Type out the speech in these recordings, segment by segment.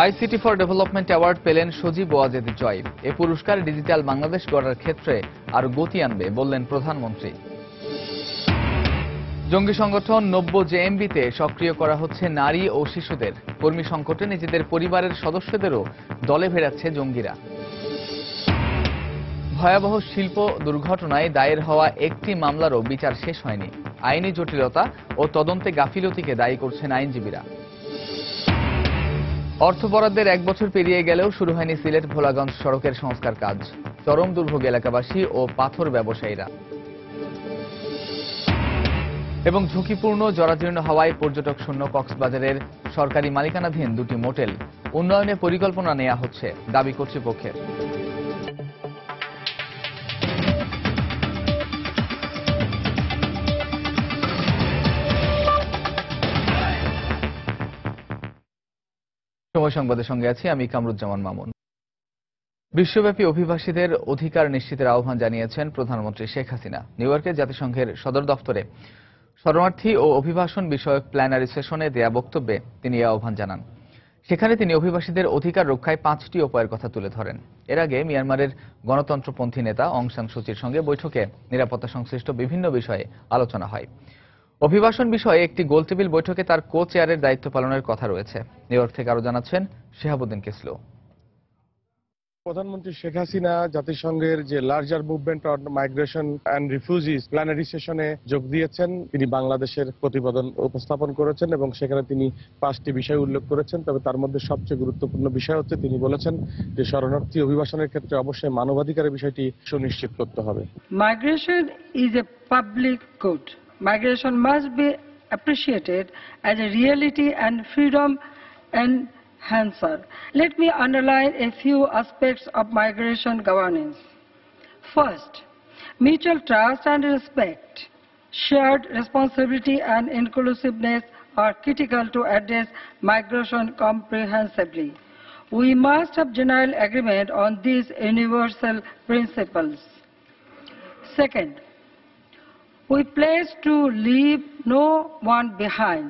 ICT for development award পেলেন সজীব ওয়াজেদ জয়। এ পুরস্কার digital Bangladesh গড়ার ক্ষেত্রে আরো গতি আনবে বললেন প্রধানমন্ত্রী। জঙ্গি সংগঠন 90 জেএমবিতে সক্রিয় করা হচ্ছে নারী ও শিশুদের। কর্মী সংকটে নিজেদের পরিবারের সদস্যদেরও দলে ভেড়াচ্ছে জঙ্গিরা। ভয়াবহ শিল্প দুর্ঘটনায় দায়ের হওয়া একটি মামলারও বিচার শেষ হয়নি। আইনি জটিলতা ও তদন্তে গাফিলতিকে দায়ী করছেন আইনজীবীরা। অর্থ বরাদ্দের 1 বছর পেরিয়ে গেলেও শুরু হয়নি সিলেট ভোলাগঞ্জ সড়কের সংস্কার কাজ। চরম দুর্ভোগ এলাকাবাসী ও পাথর ব্যবসায়ীরা। এবং ঝুঁকিপূর্ণ জরাজীর্ণ হওয়ায় পর্যটক শূন্য কক্সবাজারের সরকারি মালিকানাধীন 2টি মোটেল উন্নয়নে পরিকল্পনা নেওয়া হচ্ছে দাবি কর্তৃপক্ষের। সময় সংবাদের সঙ্গে আছি আমি কামরুজ্জামান মামুন। বিশ্বব্যাপী অভিবাসীদের অধিকার নিশ্চিতের আহ্বান জানিয়েছেন প্রধানমন্ত্রী শেখ হাসিনা। নিউ ইয়র্কে জাতিসংঘের সদর দফতরে শরণার্থী ও অভিবাসন বিষয়ক প্ল্যানারি সেশনে দেয়া বক্তব্যে তিনি এই আহ্বান জানান। সেখানে তিনি অভিবাসীদের অধিকার রক্ষায় 5টি উপায়ের কথা তুলে ধরেন। এর আগে মিয়ানমারের গণতন্ত্রপন্থী নেতা অং সান সুচির সঙ্গে বৈঠকে নিরাপত্তা সংশ্লিষ্ট বিভিন্ন বিষয়ে আলোচনা হয়। অভিবাসন বিষয়ে একটি গোলটেবিল বৈঠকে তার কো চেয়ারের দায়িত্ব পালনের কথা রয়েছে। নিউ ইয়র্ক থেকে আরো জানাচ্ছেন শিহাবুদ্দিন কিসলু। প্রধানমন্ত্রী শেখ হাসিনা জাতিসংঘের যে larger movement on migration and refugees plenary সেশনে যোগ দিয়েছেন। তিনি বাংলাদেশের প্রতিবেদন উপস্থাপন করেছেন এবং সেখানে তিনি 5টি বিষয় উল্লেখ করেছেন। তবে তার মধ্যে সবচেয়ে গুরুত্বপূর্ণ বিষয় হচ্ছে তিনি বলেছেন যে শরণার্থী অভিবাসনের ক্ষেত্রে অবশ্যই মানবাধিকারের বিষয়টি সুনিশ্চিত করতে হবে। Migration is a public good. Migration must be appreciated as a reality and freedom enhancer. Let me underline a few aspects of migration governance. First, mutual trust and respect, shared responsibility and inclusiveness are critical to address migration comprehensively. We must have general agreement on these universal principles. Second, we pledge to leave no one behind.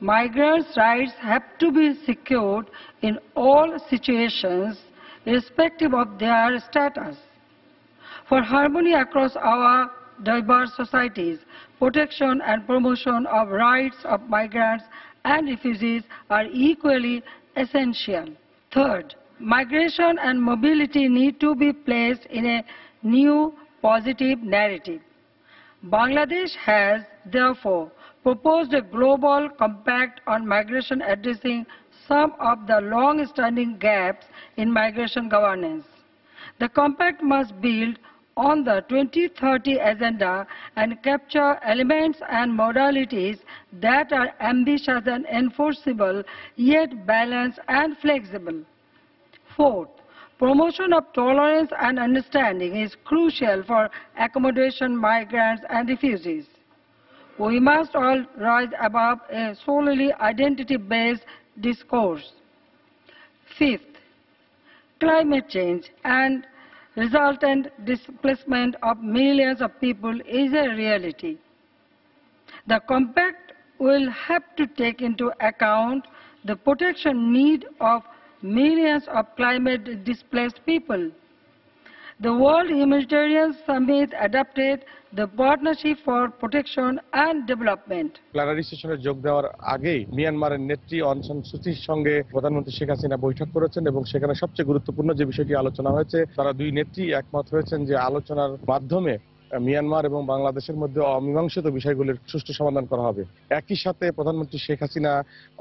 Migrants' rights have to be secured in all situations, irrespective of their status. For harmony across our diverse societies, protection and promotion of rights of migrants and refugees are equally essential. Third, migration and mobility need to be placed in a new positive narrative. Bangladesh has, therefore, proposed a global compact on migration addressing some of the long-standing gaps in migration governance. The compact must build on the 2030 agenda and capture elements and modalities that are ambitious and enforceable, yet balanced and flexible. Fourth, promotion of tolerance and understanding is crucial for accommodation migrants and refugees. We must all rise above a solely identity-based discourse. Fifth, climate change and resultant displacement of millions of people is a reality. The compact will have to take into account the protection need of millions of climate-displaced people. The World Humanitarian Summit adopted the Partnership for Protection and Development. Plenary সেশনে যোগ দেওয়ার আগেই মিয়ানমারের নেত্রী অং সান সুচির সঙ্গে প্রধানমন্ত্রী শেখ হাসিনা বৈঠক করেছেন এবং সেখানে সবচেয়ে গুরুত্বপূর্ণ যে বিষয়টি আলোচনা হয়েছে, তারা দুই নেত্রী একমত হয়েছেন যে আলোচনার মাধ্যমে মিয়ানমার এবং বাংলাদেশের মধ্যে অমীমাংসিত বিষয়গুলির সুষ্ঠু সমাধান করা হবে। একই সাথে প্রধানমন্ত্রী শেখ হাসিনা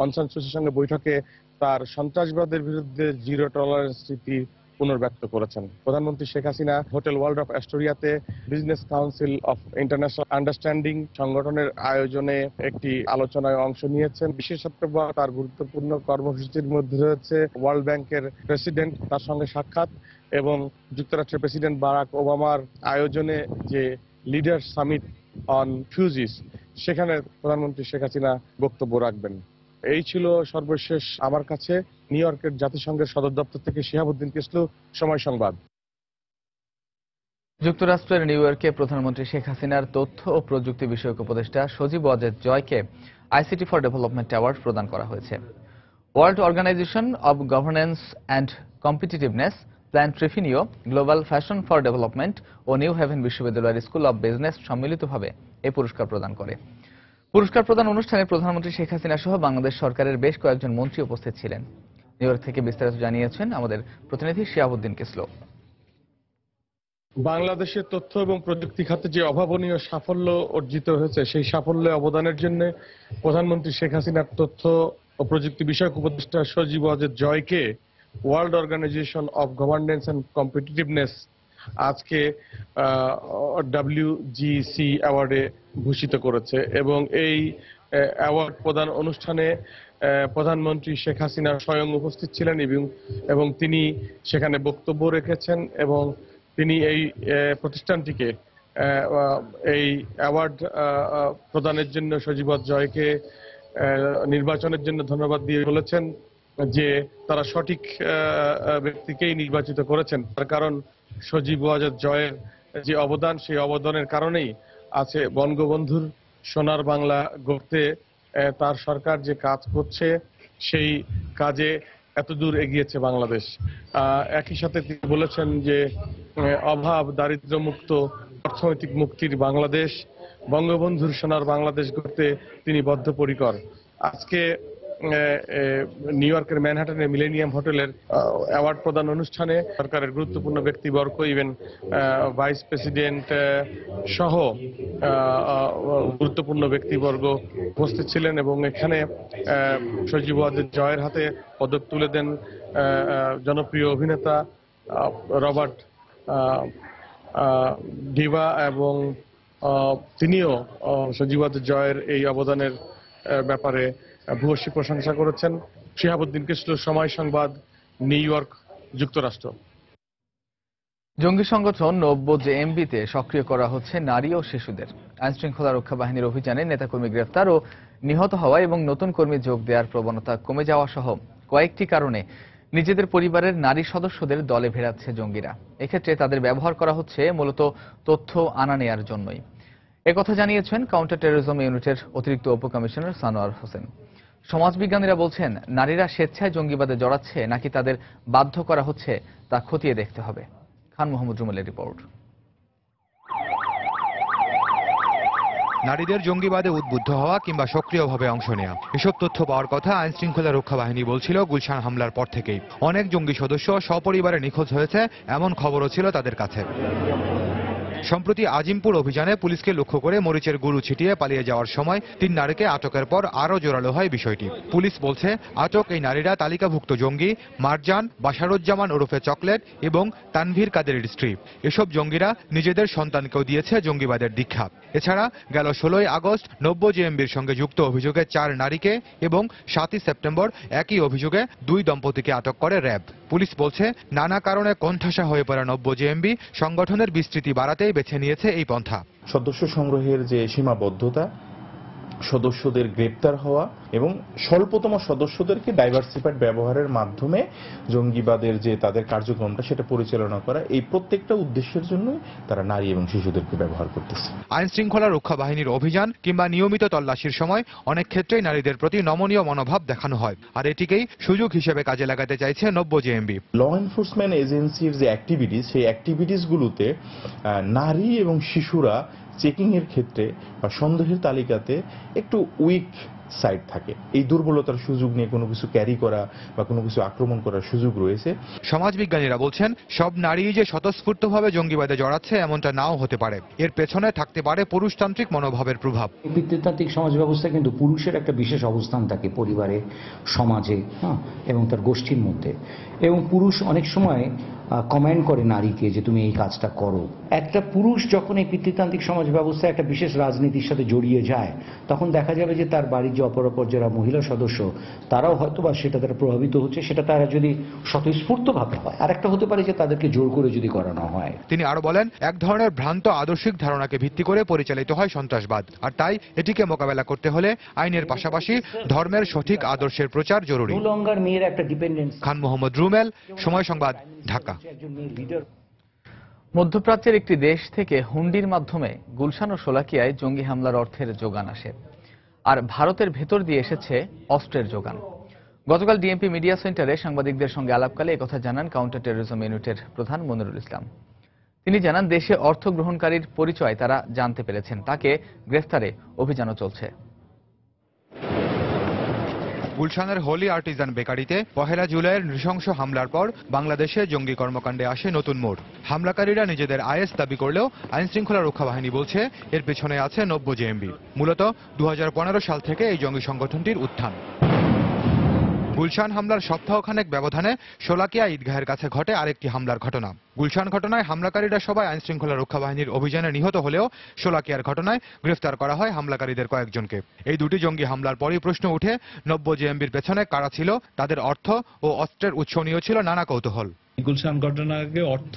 অং সান সুচির সঙ্গে বৈঠকে তার সন্ত্রাসবাদের বিরুদ্ধে জিরো টলারেন্স নীতি পুনর্ব্যক্ত করেছেন। প্রধানমন্ত্রী Sheikh Hasina hotel world of অ্যাস্টোরিয়াতে business council of international understanding সংগঠনের আয়োজনে একটি আলোচনায় অংশ নিয়েছেন। বিশেষত্ব বা তার গুরুত্বপূর্ণ কর্মসূচির মধ্যে রয়েছে ওয়ার্ল্ড ব্যাংকের প্রেসিডেন্ট তার সঙ্গে সাক্ষাৎ এবং যুক্তরাষ্ট্রের প্রেসিডেন্ট বারাক ওবামার আয়োজনে যে লিডার সামিট অন রিফিউজিস, সেখানে প্রধানমন্ত্রী শেখ হাসিনা বক্তব্য রাখবেন। এই ছিল সর্বশেষ আমার কাছে নিউ ইয়র্কের জাতিসংঘের সদর দপ্তর থেকে শিহাবুদ্দিন কিসলু, সময় সংবাদ। যুক্তরাষ্ট্রের নিউ ইয়র্কে প্রধানমন্ত্রী শেখ হাসিনার তথ্য ও প্রযুক্তি বিষয়ক উপদেষ্টা সজীব ওয়াজেদ জয়কে আইসিটি ফর ডেভেলপমেন্ট অ্যাওয়ার্ড প্রদান করা হয়েছে। World organisation of governance and Competitiveness, Plant Revenue, Global Fashion for Development ও নিউ হেভেন বিশ্ববিদ্যালয়ের স্কুল অব বিজনেস সম্মিলিতভাবে এই পুরস্কার প্রদান করে। পুরস্কার প্রদান অনুষ্ঠানে প্রধানমন্ত্রী শেখ হাসিনা সহ বাংলাদেশ সরকারের বেশ কয়েকজন মন্ত্রী উপস্থিত ছিলেন। নিউ ইয়র্ক থেকে বিস্তারিত জানিয়েছেন আমাদের প্রতিনিধি শিহাবুদ্দিন কিসলো। বাংলাদেশের তথ্য এবং প্রযুক্তি খাতে যে অভাবনীয় সাফল্য অর্জিত হয়েছে, সেই সাফল্যে অবদানের জন্য প্রধানমন্ত্রী শেখ হাসিনার তথ্য ও প্রযুক্তি বিষয়ক উপদেষ্টা সজীব ওয়াজেদ জয়কে world organisation of governance and competitiveness আজকে WGC অ্যাওয়ার্ডে ভূষিত করেছে এবং এই অ্যাওয়ার্ড প্রদান অনুষ্ঠানে প্রধানমন্ত্রী শেখ হাসিনা স্বয়ং উপস্থিত ছিলেন এবং তিনি সেখানে বক্তব্য রেখেছেন এবং তিনি এই প্রতিষ্ঠানটিকে এই অ্যাওয়ার্ড প্রদানের জন্য সজীব ওয়াজেদ জয়কে নির্বাচনের জন্য ধন্যবাদ দিয়ে বলেছেন যে তারা সঠিক ব্যক্তিকেই নির্বাচিত করেছেন। তার কারণ সজীব ওয়াজেদ জয়ের যে অবদান, সেই অবদানের কারণেই আছে বঙ্গবন্ধুর সোনার বাংলা গড়তে তার সরকার যে কাজ করছে, সেই কাজে এতদূর এগিয়েছে বাংলাদেশ। একই সাথে তিনি বলেছেন যে অভাব দারিদ্র্য মুক্ত অর্থনৈতিক মুক্তির বাংলাদেশ, বঙ্গবন্ধুর সোনার বাংলাদেশ গড়তে তিনি বদ্ধপরিকর। আজকে নিউ ইয়র্কের ম্যানহাটনের মিলেনিয়াম হোটেলের অ্যাওয়ার্ড প্রদান অনুষ্ঠানে সরকারের গুরুত্বপূর্ণ ব্যক্তিবর্গ, ইভেন ভাইস প্রেসিডেন্ট সহ গুরুত্বপূর্ণ ব্যক্তিবর্গ উপস্থিত ছিলেন এবং এখানে সজীব ওয়াজেদ জয়ের হাতে পদক তুলে দেন জনপ্রিয় অভিনেতা রবার্ট ডিভা এবং তিনিও সজীব ওয়াজেদ জয়ের এই অবদানের ব্যাপারে ভূয়সী প্রশংসা করেছেন। শিহাবুদ্দিন কিসলু, সময় সংবাদ, নিউ ইয়র্ক, যুক্তরাষ্ট্র। জঙ্গি সংগঠন 90JMB-তে সক্রিয় করা হচ্ছে নারী ও শিশুদের। আইনশৃঙ্খলা রক্ষা বাহিনীর অভিযানে নেতাকর্মী গ্রেফতার ও নিহত হওয়া এবং নতুন কর্মী যোগ দেওয়ার প্রবণতা কমে যাওয়া সহ কয়েকটি কারণে নিজেদের পরিবারের নারী সদস্যদের দলে ভেড়াচ্ছে জঙ্গিরা। এক্ষেত্রে তাদের ব্যবহার করা হচ্ছে মূলত তথ্য আনা নেয়ার জন্যই। একথা জানিয়েছেন কাউন্টার টেরোরিজম ইউনিটের অতিরিক্ত উপকমিশনার সানোয়ার হোসেন। সমাজবিজ্ঞানীরা বলছেন, নারীরা স্বেচ্ছায় জঙ্গিবাদে জড়াচ্ছে নাকি তাদের বাধ্য করা হচ্ছে তা খতিয়ে দেখতে হবে। খান মোহাম্মদ রুমেলের রিপোর্ট। নারীদের জঙ্গিবাদে উদ্বুদ্ধ হওয়া কিংবা সক্রিয়ভাবে অংশ নেওয়া, এসব তথ্য পাওয়ার কথা আইনশৃঙ্খলা রক্ষা বাহিনী বলছিল গুলশান হামলার পর থেকেই। অনেক জঙ্গি সদস্য সপরিবারে নিখোঁজ হয়েছে এমন খবরও ছিল তাদের কাছে। সম্প্রতি আজিমপুর অভিযানে পুলিশকে লক্ষ্য করে মরিচের গুরু ছিটিয়ে পালিয়ে যাওয়ার সময় 3 নারীকে আটকের পর আরও জোরালো হয় বিষয়টি। পুলিশ বলছে, আটক এই নারীরা তালিকাভুক্ত জঙ্গি মারজান, বাশারুজ্জামান ওরফে চকলেট এবং তানভীর কাদেরের স্ত্রী। এসব জঙ্গিরা নিজেদের সন্তানকেও দিয়েছে জঙ্গিবাদের দীক্ষা। এছাড়া গেল 16 আগস্ট 90JMB-র সঙ্গে যুক্ত অভিযোগে 4 নারীকে এবং 7 সেপ্টেম্বর একই অভিযোগে 2 দম্পতিকে আটক করে র্যাব। পুলিশ বলছে, নানা কারণে কোণঠাসা হয়ে পড়া 90JMB সংগঠনের বিস্তৃতি বাড়াতেই বেছে নিয়েছে এই পন্থা। সদস্য সংগ্রহের যে সীমাবদ্ধতা, সদস্যদের গ্রেপ্তার হওয়া এবং স্বল্পতম সদস্যদেরকে ডাইভার্সিফাইড ব্যবহারের মাধ্যমে জঙ্গিবাদের যে তাদের কার্যক্রমটা সেটা পরিচালনা করা, এই প্রত্যেকটা উদ্দেশ্যের জন্য তারা নারী এবং শিশুদেরকে ব্যবহার করতেছে। আইন শৃঙ্খলা রক্ষা বাহিনীর অভিযান কিংবা নিয়মিত তল্লাশির সময় অনেক ক্ষেত্রেই নারীদের প্রতি নমনীয় মনোভাব দেখানো হয়, আর এটিকেই সুযোগ হিসেবে কাজে লাগাতে চাইছে 90JMB। ল এনফোর্সমেন্ট এজেন্সির যে অ্যাক্টিভিটিস, সেই অ্যাক্টিভিটিসগুলোতে নারী এবং শিশুরা চেকিং এর ক্ষেত্রে বা সন্দেহের তালিকাতে একটু উইক সাইড থাকে। এই দুর্বলতার সুযোগ নিয়ে কোনো কিছু ক্যারি করা বা কোনো কিছু আক্রমণ করার সুযোগ রয়েছে। সমাজবিজ্ঞানীরা বলছেন, সব নারী যে স্বতঃস্ফূর্তভাবে জঙ্গিবাদে জড়াচ্ছে এমনটা নাও হতে পারে। এর পেছনে থাকতে পারে পুরুষতান্ত্রিক মনোভাবের প্রভাব। পিতৃতান্ত্রিক সমাজ ব্যবস্থায় কিন্তু পুরুষের একটা বিশেষ অবস্থান থাকে পরিবারে, সমাজে, এবং তার গোষ্ঠীর মধ্যে। এবং পুরুষ অনেক সময় কমেন্ট করে নারীকে যে তুমি এই কাজটা করো। একটা পুরুষ যখন এই পিতৃতান্ত্রিক সমাজ ব্যবস্থায় একটা বিশেষ রাজনীতির সাথে জড়িয়ে যায়, তখন দেখা যাবে যে তার বাড়ির যে অপরাপর যারা মহিলা সদস্য, তারাও হয়তো বা সেটা তারা প্রভাবিত হচ্ছে। সেটা তারা যদি স্বতঃস্ফূর্তভাবে হয়, আর একটা হতে পারে যে তাদেরকে জোর করে যদি করানো হয়। তিনি আরো বলেন, এক ধরনের ভ্রান্ত আদর্শিক ধারণাকে ভিত্তি করে পরিচালিত হয় সন্ত্রাসবাদ, আর তাই এটিকে মোকাবেলা করতে হলে আইনের পাশাপাশি ধর্মের সঠিক আদর্শের প্রচার জরুরি। মেয়ের একটা ডিপেন্ডেন্স। খান মোহাম্মদ রুমেল, সময় সংবাদ, ঢাকা। মধ্যপ্রাচ্যের একটি দেশ থেকে হুন্ডির মাধ্যমে গুলশান ও শোলাকিয়ায় জঙ্গি হামলার অর্থের যোগান আসে, আর ভারতের ভেতর দিয়ে এসেছে অস্ত্রের যোগান। গতকাল ডিএমপি মিডিয়া সেন্টারে সাংবাদিকদের সঙ্গে আলাপকালে একথা জানান কাউন্টার টেরোরিজম ইউনিটের প্রধান মনিরুল ইসলাম। তিনি জানান, দেশে অর্থ গ্রহণকারীর পরিচয় তারা জানতে পেরেছেন, তাকে গ্রেফতারে অভিযানও চলছে। গুলশানের হোলি আর্টিজান বেকারিতে 1 জুলাইয়ের নৃশংস হামলার পর বাংলাদেশে জঙ্গি কর্মকাণ্ডে আসে নতুন মোড়। হামলাকারীরা নিজেদের আইএস দাবি করলেও আইনশৃঙ্খলা রক্ষা বাহিনী বলছে এর পেছনে আছে 90 জেএমবি। মূলত 2015 সাল থেকে এই জঙ্গি সংগঠনটির উত্থান। গুলশান হামলার সপ্তাহখানেক ব্যবধানে শোলাকিয়া ঈদগাহের কাছে ঘটে আরেকটি হামলার ঘটনা। গুলশান ঘটনায় হামলাকারীরা সবাই আইনশৃঙ্খলা রক্ষা বাহিনীর অভিযানে নিহত হলেও শোলাকিয়ার ঘটনায় গ্রেফতার করা হয় হামলাকারীদের কয়েকজনকে। এই দুটি জঙ্গি হামলার পরই প্রশ্ন উঠে 90 জেএমবির পেছনে কারা ছিল, তাদের অর্থ ও অস্ত্রের উৎস নিয়েও ছিল নানা কৌতূহল। গুলশান ঘটনার আগে অর্থ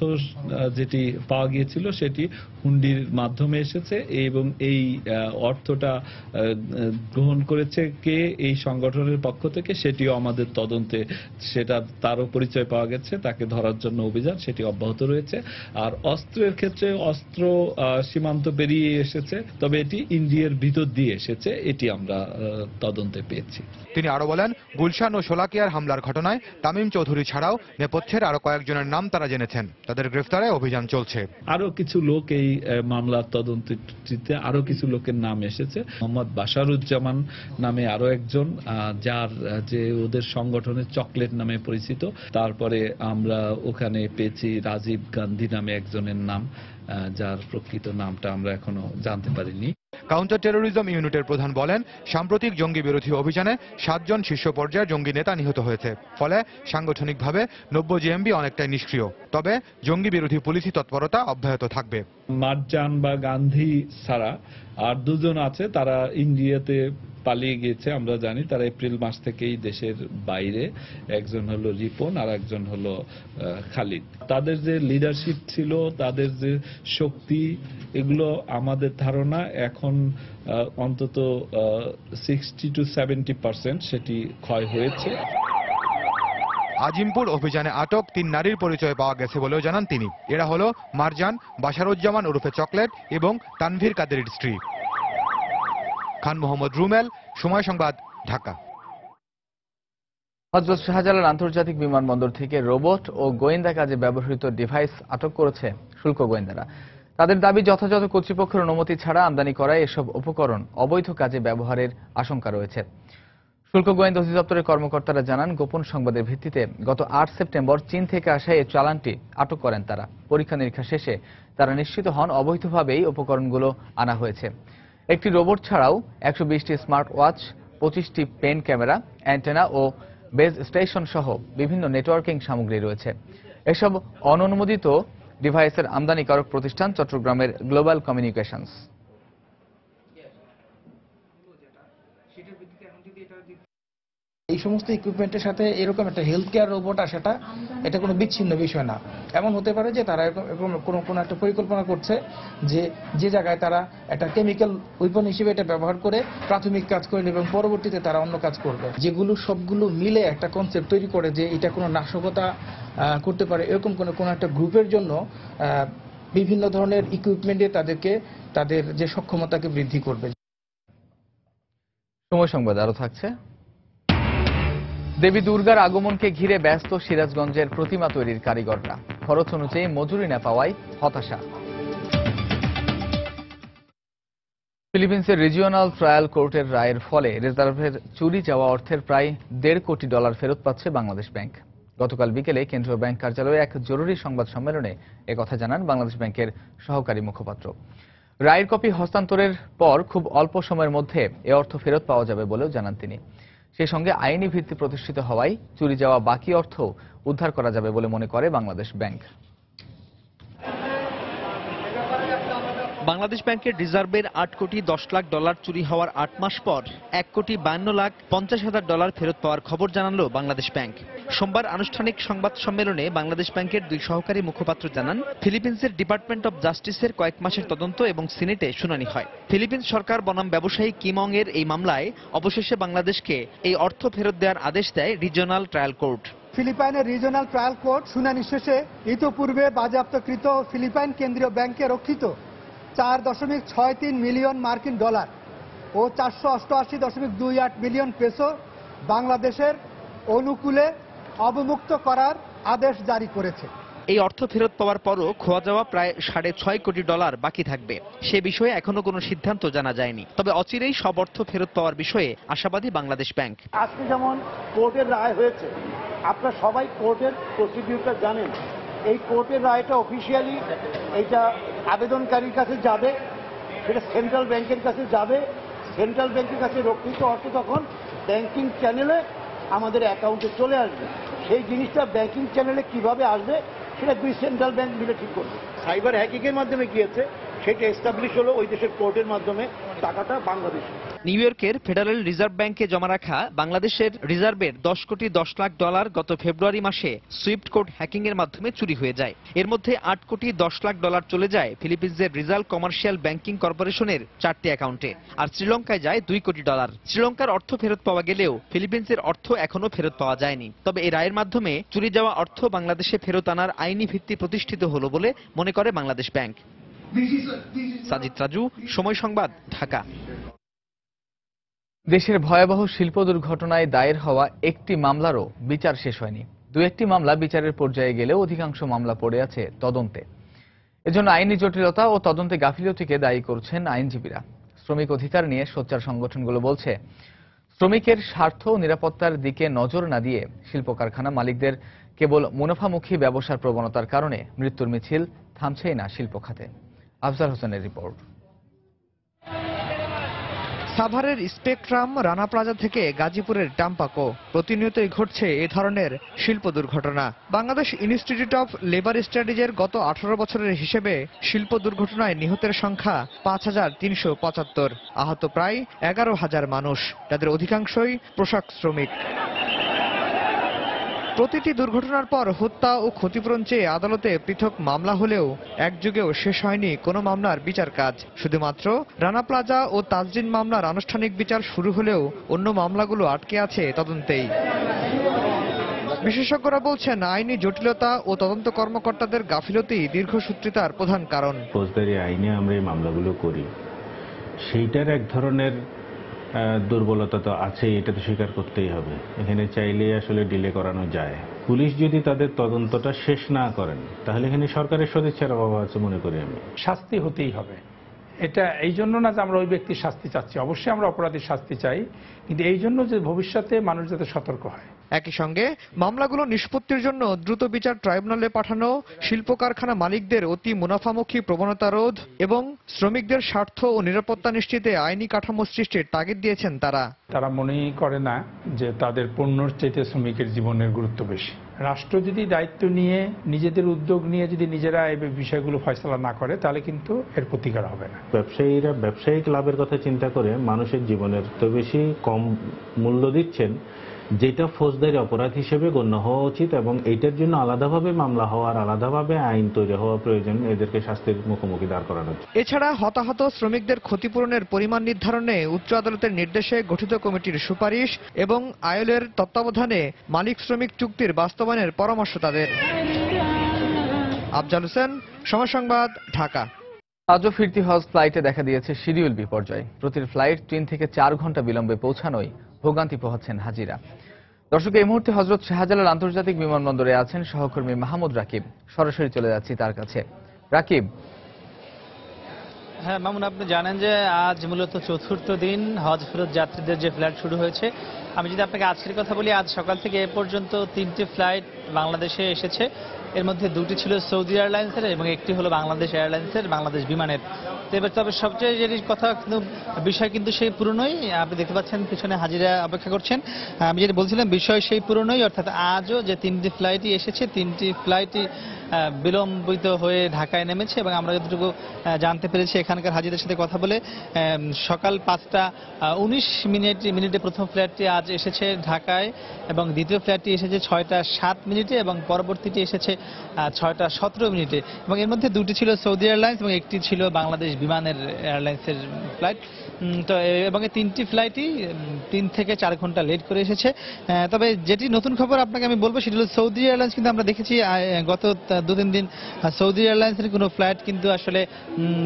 যেটি পাওয়া গিয়েছিল সেটি হুন্ডির মাধ্যমে এসেছে এবং এই অর্থটা গ্রহণ করেছে কে এই সংগঠনের পক্ষ থেকে সেটিও আমাদের তদন্তে সেটা তারও পরিচয় পাওয়া গেছে, তাকে ধরার জন্য অভিযান সেটি অব্যাহত রয়েছে। আর অস্ত্রের ক্ষেত্রে অস্ত্র সীমান্ত পেরিয়ে এসেছে, তবে এটি ইন্ডিয়ার ভিতর দিয়ে এসেছে, এটি আমরা তদন্তে পেয়েছি। তিনি আরো বলেন, গুলশান ও শোলাকিয়ার হামলার ঘটনায় তামিম চৌধুরী ছাড়াও নেপথ্যের আরো কয়েকজনের নাম তারা জেনেছেন, তাদের গ্রেফতারে অভিযান চলছে। আরো কিছু লোক এই মামলার তদন্তে আরো কিছু লোকের নাম এসেছে। মোহাম্মদ বাশারুজ্জামান নামে আরো একজন, যার যে ওদের সংগঠনের চকলেট নামে পরিচিত। তারপরে আমরা ওখানে পেয়েছি রাজীব গান্ধী নামে একজনের নাম, যার প্রকৃত নামটা আমরা এখনো জানতে পারিনি। কাউন্টার টেরোরিজম ইউনিটের প্রধান বলেন, সাম্প্রতিক জঙ্গি বিরোধী অভিযানে 7 জন শীর্ষ পর্যায়ের জঙ্গি নেতা নিহত হয়েছে। ফলে সাংগঠনিকভাবে 90 জেএমবি অনেকটাই নিষ্ক্রিয়। তবে জঙ্গি বিরোধী পুলিশি তৎপরতা অব্যাহত থাকবে। মারজান বা গান্ধী ছাড়া আর দুজন আছে, তারা ইন্ডিয়াতে পালিয়ে গিয়েছে। আমরা জানি তারা এপ্রিল মাস থেকেই দেশের বাইরে। একজন হলো রিপন আর একজন হলো খালিদ। তাদের যে লিডারশিপ ছিল, তাদের যে শক্তি, এগুলো আমাদের ধারণা এখন অন্তত 60 to 70% সেটি ক্ষয় হয়েছে। আজিমপুর অভিযানে আটক 3 নারীর পরিচয় পাওয়া গেছে বলেও জানান তিনি। এরা হলো মারজান, বাশারুজ্জামান ওরফে চকলেট এবং তানভীর কাদেরের স্ত্রী। খান মোহাম্মদ রুমেল, সময় সংবাদ, ঢাকা। হযরত শাহজালাল আন্তর্জাতিক বিমানবন্দর থেকে রোবট ও গোয়েন্দা কাজে ব্যবহৃত ডিভাইস আটক করেছে শুল্ক গোয়েন্দারা। তাদের দাবি, যথাযথ কর্তৃপক্ষের অনুমতি ছাড়া আমদানি করায় এসব উপকরণ অবৈধ কাজে ব্যবহারের আশঙ্কা রয়েছে। শুল্ক গোয়েন্দা অধিদপ্তরের কর্মকর্তারা জানান, গোপন সংবাদের ভিত্তিতে গত 8 সেপ্টেম্বর চীন থেকে আসা এই চালানটি আটক করেন তারা। পরীক্ষা নিরীক্ষা শেষে তারা নিশ্চিত হন অবৈধভাবেই উপকরণগুলো আনা হয়েছে। একটি রোবট ছাড়াও 120টি স্মার্ট ওয়াচ, 25টি পেন ক্যামেরা, অ্যান্টেনা ও বেজ স্টেশন সহ বিভিন্ন নেটওয়ার্কিং সামগ্রী রয়েছে। এসব অননুমোদিত ডিভাইসের আমদানিকারক প্রতিষ্ঠান চট্টগ্রামের গ্লোবাল কমিউনিকেশনস। এই সমস্ত ইকুইপমেন্টের সাথে এরকম একটা হেলথ কেয়ার রোবট আসাটা এটা কোনো বিচ্ছিন্ন বিষয় না। এমন হতে পারে যে তারা এরকম কোনো একটা পরিকল্পনা করছে যে জায়গায় তারা একটা কেমিক্যাল উইপন হিসেবে এটা ব্যবহার করে প্রাথমিক কাজ করবে এবং পরবর্তীতে তারা অন্য কাজ করবে, যেগুলো সবগুলো মিলে একটা কনসেপ্ট তৈরি করে যে এটা কোনো নাশকতা করতে পারে। এরকম কোনো একটা গ্রুপের জন্য বিভিন্ন ধরনের ইকুইপমেন্টে তাদের যে সক্ষমতাকে বৃদ্ধি করবে। সময় সংবাদ আরো থাকছে। দেবী দুর্গার আগমনকে ঘিরে ব্যস্ত সিরাজগঞ্জের প্রতিমা তৈরির কারিগররা। খরচ অনুযায়ী মজুরি না পাওয়ায় হতাশা। ফিলিপিন্সের রিজিওনাল ট্রায়াল কোর্টের রায়ের ফলে রিজার্ভের চুরি যাওয়া অর্থের প্রায় $1.5 কোটি ফেরত পাচ্ছে বাংলাদেশ ব্যাংক। গতকাল বিকেলে কেন্দ্রীয় ব্যাংক কার্যালয়ে এক জরুরি সংবাদ সম্মেলনে একথা জানান বাংলাদেশ ব্যাংকের সহকারী মুখপাত্র। রায়ের কপি হস্তান্তরের পর খুব অল্প সময়ের মধ্যে এ অর্থ ফেরত পাওয়া যাবে বলেও জানান তিনি। সেই সঙ্গে আইনি ভিত্তি প্রতিষ্ঠিত হওয়ায় চুরি যাওয়া বাকি অর্থ উদ্ধার করা যাবে বলে মনে করে বাংলাদেশ ব্যাংক। বাংলাদেশ ব্যাংকের রিজার্ভের $8 কোটি 10 লাখ চুরি হওয়ার 8 মাস পর $1,52,50,000 ফেরত পাওয়ার খবর জানালো বাংলাদেশ ব্যাংক। সোমবার আনুষ্ঠানিক সংবাদ সম্মেলনে বাংলাদেশ ব্যাংকের 2 সহকারী মুখপাত্র জানান, ফিলিপিন্সের ডিপার্টমেন্ট অব জাস্টিসের কয়েক মাসের তদন্ত এবং সিনেটে শুনানি হয়। ফিলিপিন্স সরকার বনাম ব্যবসায়ী কিম অং এর এই মামলায় অবশেষে বাংলাদেশকে এই অর্থ ফেরত দেওয়ার আদেশ দেয় রিজিওনাল ট্রায়াল কোর্ট। ফিলিপাইনের রিজিওনাল ট্রায়াল কোর্ট শুনানি শেষে ইতোপূর্বে বাজেয়াপ্তকৃত ফিলিপাইন কেন্দ্রীয় ব্যাংকে রক্ষিত $4.63 মিলিয়ন মার্কিন ডলার ও 488.28 মিলিয়ন পেসো বাংলাদেশের অনুকূলে অবমুক্ত করার আদেশ জারি করেছে। এই অর্থ ফেরত পাওয়ার পরও খোয়া যাওয়া প্রায় $6.5 কোটি বাকি থাকবে। সে বিষয়ে এখনো কোনো সিদ্ধান্ত জানা যায়নি। তবে অচিরেই সব অর্থ ফেরত পাওয়ার বিষয়ে আশাবাদী বাংলাদেশ ব্যাংক। আজকে যেমন কোর্টের রায় হয়েছে, আপনারা সবাই কোর্টের প্রসিডিউরটা জানেন। এই কোর্টের রায়টা অফিসিয়ালি এইটা আবেদনকারীর কাছে যাবে, সেটা সেন্ট্রাল ব্যাংকের কাছে যাবে। সেন্ট্রাল ব্যাংকের কাছে রক্ষিত অর্থ তখন ব্যাংকিং চ্যানেলে আমাদের অ্যাকাউন্টে চলে আসবে। সেই জিনিসটা ব্যাংকিং চ্যানেলে কিভাবে আসবে সেটা দুই সেন্ট্রাল ব্যাংক মিলে ঠিক করবে। সাইবার হ্যাকিংয়ের মাধ্যমে গিয়েছে, সেটা এস্টাবলিশ হলো ওই দেশের কোর্টের মাধ্যমে, টাকাটা বাংলাদেশে। নিউ ইয়র্কের ফেডারেল রিজার্ভ ব্যাংকে জমা রাখা বাংলাদেশের রিজার্ভের $10.10 কোটি গত ফেব্রুয়ারি মাসে সুইফট কোড হ্যাকিং এর মাধ্যমে চুরি হয়ে যায়। এর মধ্যে $8.10 কোটি চলে যায় ফিলিপিন্সের রিজাল কমার্শিয়াল ব্যাংকিং কর্পোরেশনের 4টি অ্যাকাউন্টে, আর শ্রীলঙ্কায় যায় $2 কোটি। শ্রীলঙ্কার অর্থ ফেরত পাওয়া গেলেও ফিলিপিন্সের অর্থ এখনো ফেরত পাওয়া যায়নি। তবে এই রায়ের মাধ্যমে চুরি যাওয়া অর্থ বাংলাদেশে ফেরত আনার আইনি ভিত্তি প্রতিষ্ঠিত হলো বলে মনে করে বাংলাদেশ ব্যাংক। সাজিদ রাজু, সময় সংবাদ, ঢাকা। দেশের ভয়াবহ শিল্প দুর্ঘটনায় দায়ের হওয়া একটি মামলারও বিচার শেষ হয়নি। দু একটি মামলা বিচারের পর্যায়ে গেলেও অধিকাংশ মামলা পড়ে আছে তদন্তে। এজন্য আইনি জটিলতা ও তদন্তে গাফিলতিকে দায়ী করছেন আইনজীবীরা। শ্রমিক অধিকার নিয়ে সোচ্চার সংগঠনগুলো বলছে, শ্রমিকের স্বার্থ ও নিরাপত্তার দিকে নজর না দিয়ে শিল্প কারখানা মালিকদের কেবল মুনাফামুখী ব্যবসার প্রবণতার কারণে মৃত্যুর মিছিল থামছেই না শিল্প খাতে। আফজাল হোসেনের রিপোর্ট। সাভারের স্পেকট্রাম, রানা প্লাজা থেকে গাজীপুরের টাম্পাকো, প্রতিনিয়তই ঘটছে এ ধরনের শিল্প দুর্ঘটনা। বাংলাদেশ ইনস্টিটিউট অফ লেবার স্টাডিজের গত 18 বছরের হিসেবে শিল্প দুর্ঘটনায় নিহতের সংখ্যা 5,375, আহত প্রায় 11,000 মানুষ, তাদের অধিকাংশই পোশাক শ্রমিক। প্রতিটি দুর্ঘটনার পর হত্যা ও ক্ষতিপূরণ চেয়ে আদালতে পৃথক মামলা হলেও একযুগেও শেষ হয়নি কোনো মামলার বিচার কাজ। শুধুমাত্র রানা প্লাজা ও তাজরিন মামলার আনুষ্ঠানিক বিচার শুরু হলেও অন্য মামলাগুলো আটকে আছে তদন্তেই। বিশেষজ্ঞরা বলছেন, আইনি জটিলতা ও তদন্ত কর্মকর্তাদের গাফিলতি দীর্ঘসূত্রিতার প্রধান কারণ। ফৌজদারি আইনে আমরা এই মামলাগুলো করি, সেইটার এক ধরনের দুর্বলতা তো আছে, এটা তো স্বীকার করতেই হবে। এখানে চাইলে আসলে ডিলে করানো যায়। পুলিশ যদি তাদের তদন্তটা শেষ না করেন তাহলে এখানে সরকারের সদিচ্ছার অভাব আছে মনে করি আমি। শাস্তি হতেই হবে। এটা এই জন্য না যে আমরা ওই ব্যক্তির শাস্তি চাচ্ছি, অবশ্যই আমরা অপরাধীর শাস্তি চাই, কিন্তু এই জন্য যে ভবিষ্যতে মানুষ যাতে সতর্ক হয়। একই সঙ্গে মামলাগুলো নিষ্পত্তির জন্য দ্রুত বিচার ট্রাইব্যুনালে পাঠানো, শিল্প কারখানা মালিকদের অতি মুনাফামুখী প্রবণতা রোধ এবং শ্রমিকদের স্বার্থ ও নিরাপত্তা নিশ্চিতে আইনি কাঠামো সৃষ্টির তাগিদ দিয়েছেন তারা। তারা মনেই করে না যে তাদের পণ্যর চাইতে শ্রমিকের জীবনের গুরুত্ব বেশি। রাষ্ট্র যদি দায়িত্ব নিয়ে নিজেদের উদ্যোগ নিয়ে যদি নিজেরা এই বিষয়গুলো ফয়সালা না করে তাহলে কিন্তু এর প্রতিকার হবে না। ব্যবসায়ীরা ব্যবসায়িক লাভের কথা চিন্তা করে মানুষের জীবনের তো বেশি কম মূল্য দিচ্ছেন, যেটা ফৌজদারি অপরাধ হিসেবে গণ্য হওয়া উচিত, এবং এইটার জন্য আলাদাভাবে মামলা হওয়ার, আলাদাভাবে আইন তৈরি হওয়া প্রয়োজন। এদেরকে শাস্তির মুখোমুখি দাঁড় করানো। এছাড়া হতাহত শ্রমিকদের ক্ষতিপূরণের পরিমাণ নির্ধারণে উচ্চ আদালতের নির্দেশে গঠিত কমিটির সুপারিশ এবং আইএলওর তত্ত্বাবধানে মালিক শ্রমিক চুক্তির বাস্তবায়নের পরামর্শ তাদের। আফজাল হোসেন, সময় সংবাদ, ঢাকা। আজও ফিরতি হজ ফ্লাইটে দেখা দিয়েছে শিডিউল বিপর্যয়। প্রতিটি ফ্লাইট 3 থেকে 4 ঘন্টা বিলম্বে পৌঁছানোয় ভোগান্তি পোহাচ্ছেন হাজিরা। দর্শক, এই মুহূর্তে হযরত শাহজালাল আন্তর্জাতিক বিমানবন্দরে আছেন সহকর্মী মাহমুদ রাকিব। সরাসরি চলে যাচ্ছি তার কাছে। রাকিব। হ্যাঁ মামুন, আপনি জানেন যে আজ মূলত চতুর্থ দিন হজ ফেরত যাত্রীদের যে ফ্লাইট শুরু হয়েছে। আমি যদি আপনাকে আজকের কথা বলি, আজ সকাল থেকে এ পর্যন্ত 3টি ফ্লাইট বাংলাদেশে এসেছে। এর মধ্যে 2টি ছিল সৌদি এয়ারলাইন্সের এবং একটি হলো বাংলাদেশ এয়ারলাইন্সের, বাংলাদেশ বিমানের। তবে সবচেয়ে যে কথা কিন্তু বিষয় কিন্তু সেই পুরনোই। আপনি দেখতে পাচ্ছেন পিছনে হাজিরা অপেক্ষা করছেন। আমি যেটা বলছিলাম, বিষয় সেই পুরনোই, অর্থাৎ আজও যে 3টি ফ্লাইটই এসেছে, 3টি ফ্লাইটই বিলম্বিত হয়ে ঢাকায় নেমেছে। এবং আমরা যতটুকু জানতে পেরেছি এখানকার হাজিদের সাথে কথা বলে, সকাল 5টা 19 মিনিটে প্রথম ফ্লাইটটি আজ এসেছে ঢাকায়, এবং দ্বিতীয় ফ্লাইটটি এসেছে 6টা 7 মিনিটে, এবং পরবর্তীটি এসেছে 6টা 17 মিনিটে। এবং এর মধ্যে 2টি ছিল সৌদি এয়ারলাইন্স এবং একটি ছিল বাংলাদেশ বিমানের এয়ারলাইন্সের ফ্লাইট। তো এবং এই 3টি ফ্লাইটই 3 থেকে 4 ঘন্টা লেট করে এসেছে। তবে যেটি নতুন খবর আপনাকে আমি বলবো সেটি হলো সৌদি এয়ারলাইন্স কিন্তু আমরা দেখেছি গত 2-3 দিন সৌদি এয়ারলাইন্সের কোনো ফ্লাইট কিন্তু আসলে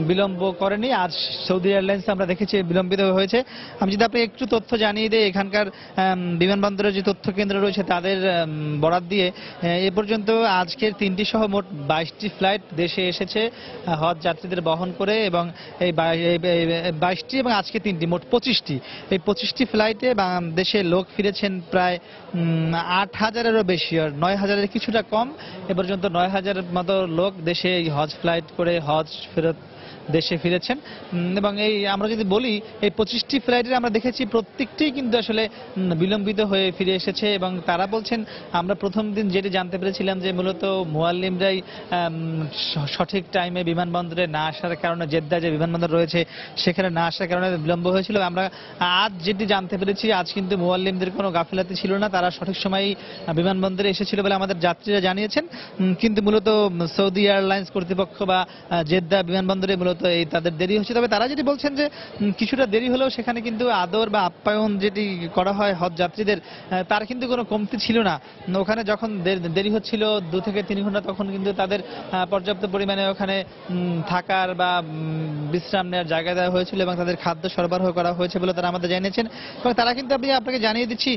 বিলম্ব করেনি। আজ সৌদি এয়ারলাইন্স আমরা দেখেছি বিলম্বিত হয়েছে। আমি যদি আপনাকে একটু তথ্য জানিয়ে দিই, এখানকার বিমানবন্দরের যে তথ্য কেন্দ্র রয়েছে তাদের বরাত দিয়ে এ পর্যন্ত আজকের 3টি সহ মোট 22টি ফ্লাইট দেশে এসেছে হজ যাত্রীদের বহন করে, এবং এই 22টি এবং আজকে 3টি মোট 25টি। এই 25টি ফ্লাইটে দেশে লোক ফিরেছেন প্রায় 8,000-এরও বেশি, আর 9,000-এর কিছুটা কম। এ পর্যন্ত 9,000-এর মতো লোক দেশে এই হজ ফ্লাইট করে হজ ফেরত দেশে ফিরেছেন। এবং এই আমরা যদি বলি এই 25টি ফ্লাইটের আমরা দেখেছি প্রত্যেকটি কিন্তু আসলে বিলম্বিত হয়ে ফিরে এসেছে, এবং তারা বলছেন আমরা প্রথম দিন যেটি জানতে পেরেছিলাম যে মূলত মুয়াল্লিমরাই সঠিক টাইমে বিমানবন্দরে না আসার কারণে, জেদ্দা যে বিমানবন্দর রয়েছে সেখানে না আসার কারণে বিলম্ব হয়েছিল। আমরা আজ যেটি জানতে পেরেছি আজ কিন্তু মুয়াল্লিমদের কোনো গাফিলাতি ছিল না, তারা সঠিক সময়ে বিমানবন্দরে এসেছিল বলে আমাদের যাত্রীরা জানিয়েছেন। কিন্তু মূলত সৌদি এয়ারলাইন্স কর্তৃপক্ষ বা জেদ্দা বিমানবন্দরে মূলত এই তাদের দেরি হচ্ছে। তবে তারা যেটি বলছেন যে কিছুটা দেরি হলেও সেখানে কিন্তু আদর বা আপ্যায়ন যেটি করা হয় হজ যাত্রীদের তার কিন্তু কোনো কমতি ছিল না। ওখানে যখন দেরি হচ্ছিল 2 থেকে 3 ঘন্টা, তখন কিন্তু তাদের পর্যাপ্ত পরিমাণে ওখানে থাকার বা বিশ্রাম নেওয়ার জায়গা দেওয়া হয়েছিল এবং তাদের খাদ্য সরবরাহ করা হয়েছে বলে তারা আমাদের জানিয়েছেন। এবং তারা কিন্তু আপনাকে জানিয়ে দিচ্ছি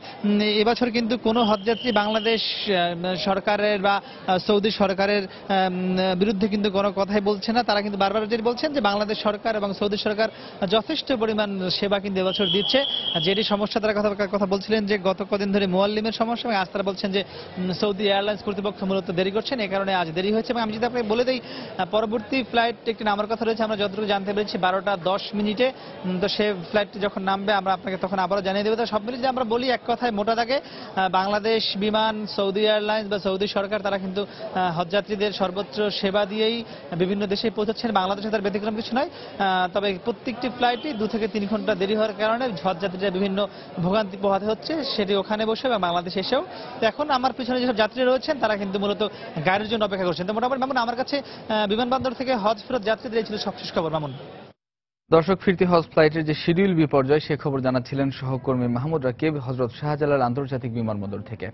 এবছর কিন্তু কোনো হজযাত্রী বাংলাদেশ সরকারের বা সৌদি সরকারের বিরুদ্ধে কিন্তু কোনো কথাই বলছে না। তারা কিন্তু বারবার যেটি বলছেন যে বাংলাদেশ সরকার এবং সৌদি সরকার যথেষ্ট পরিমাণ সেবা কিন্তু এবছর দিচ্ছে। যেটি সমস্যা তারা কথা বলছিলেন যে গত কদিন ধরে মুয়াল্লিমের সমস্যা, এবং আজ তারা বলছেন যে সৌদি এয়ারলাইন্স কর্তৃপক্ষ মূলত দেরি করছেন, এই কারণে আজ দেরি হয়েছে। এবং আমি যদি আপনাকে বলে দিই পরবর্তী ফ্লাইট একটি নামার কথা রয়েছে, আমরা যতটুকু জানতে পেরেছি 12:10 তো সে ফ্লাইটটি যখন নামবে আমরা আপনাকে তখন আবারও জানিয়ে দেবো। সব মিলিয়ে আমরা বলি এক কথায় মোটা দাগে বাংলাদেশ বিমান, সৌদি এয়ারলাইন্স বা সৌদি সরকার তারা কিন্তু হজযাত্রীদের সর্বোচ্চ সেবা দিয়েই বিভিন্ন দেশে পৌঁছাচ্ছেন। বাংলাদেশে তার ব্যতিক্রম কিছু নয়। তবে প্রত্যেকটি ফ্লাইটই 2 থেকে 3 ঘন্টা দেরি হওয়ার কারণে হজযাত্রীরা বিভিন্ন ভোগান্তি পোহাতে হচ্ছে, সেটি ওখানে বসে এবং বাংলাদেশে এসেও। তো এখন আমার পিছনে যেসব যাত্রীরা রয়েছেন তারা কিন্তু মূলত গাড়ির জন্য অপেক্ষা করছেন। তো মোটামুটি মামুন, আমার কাছে বিমানবন্দর থেকে হজ ফেরত যাত্রীদের এই ছিল সবশেষ খবর। মামুন, দর্শক, ফিরতি হজ ফ্লাইটের যে শিডিউল বিপর্যয় সে খবর জানাচ্ছিলেন সহকর্মী মাহমুদ রাকিব হযরত শাহজালাল আন্তর্জাতিক বিমানবন্দর থেকে।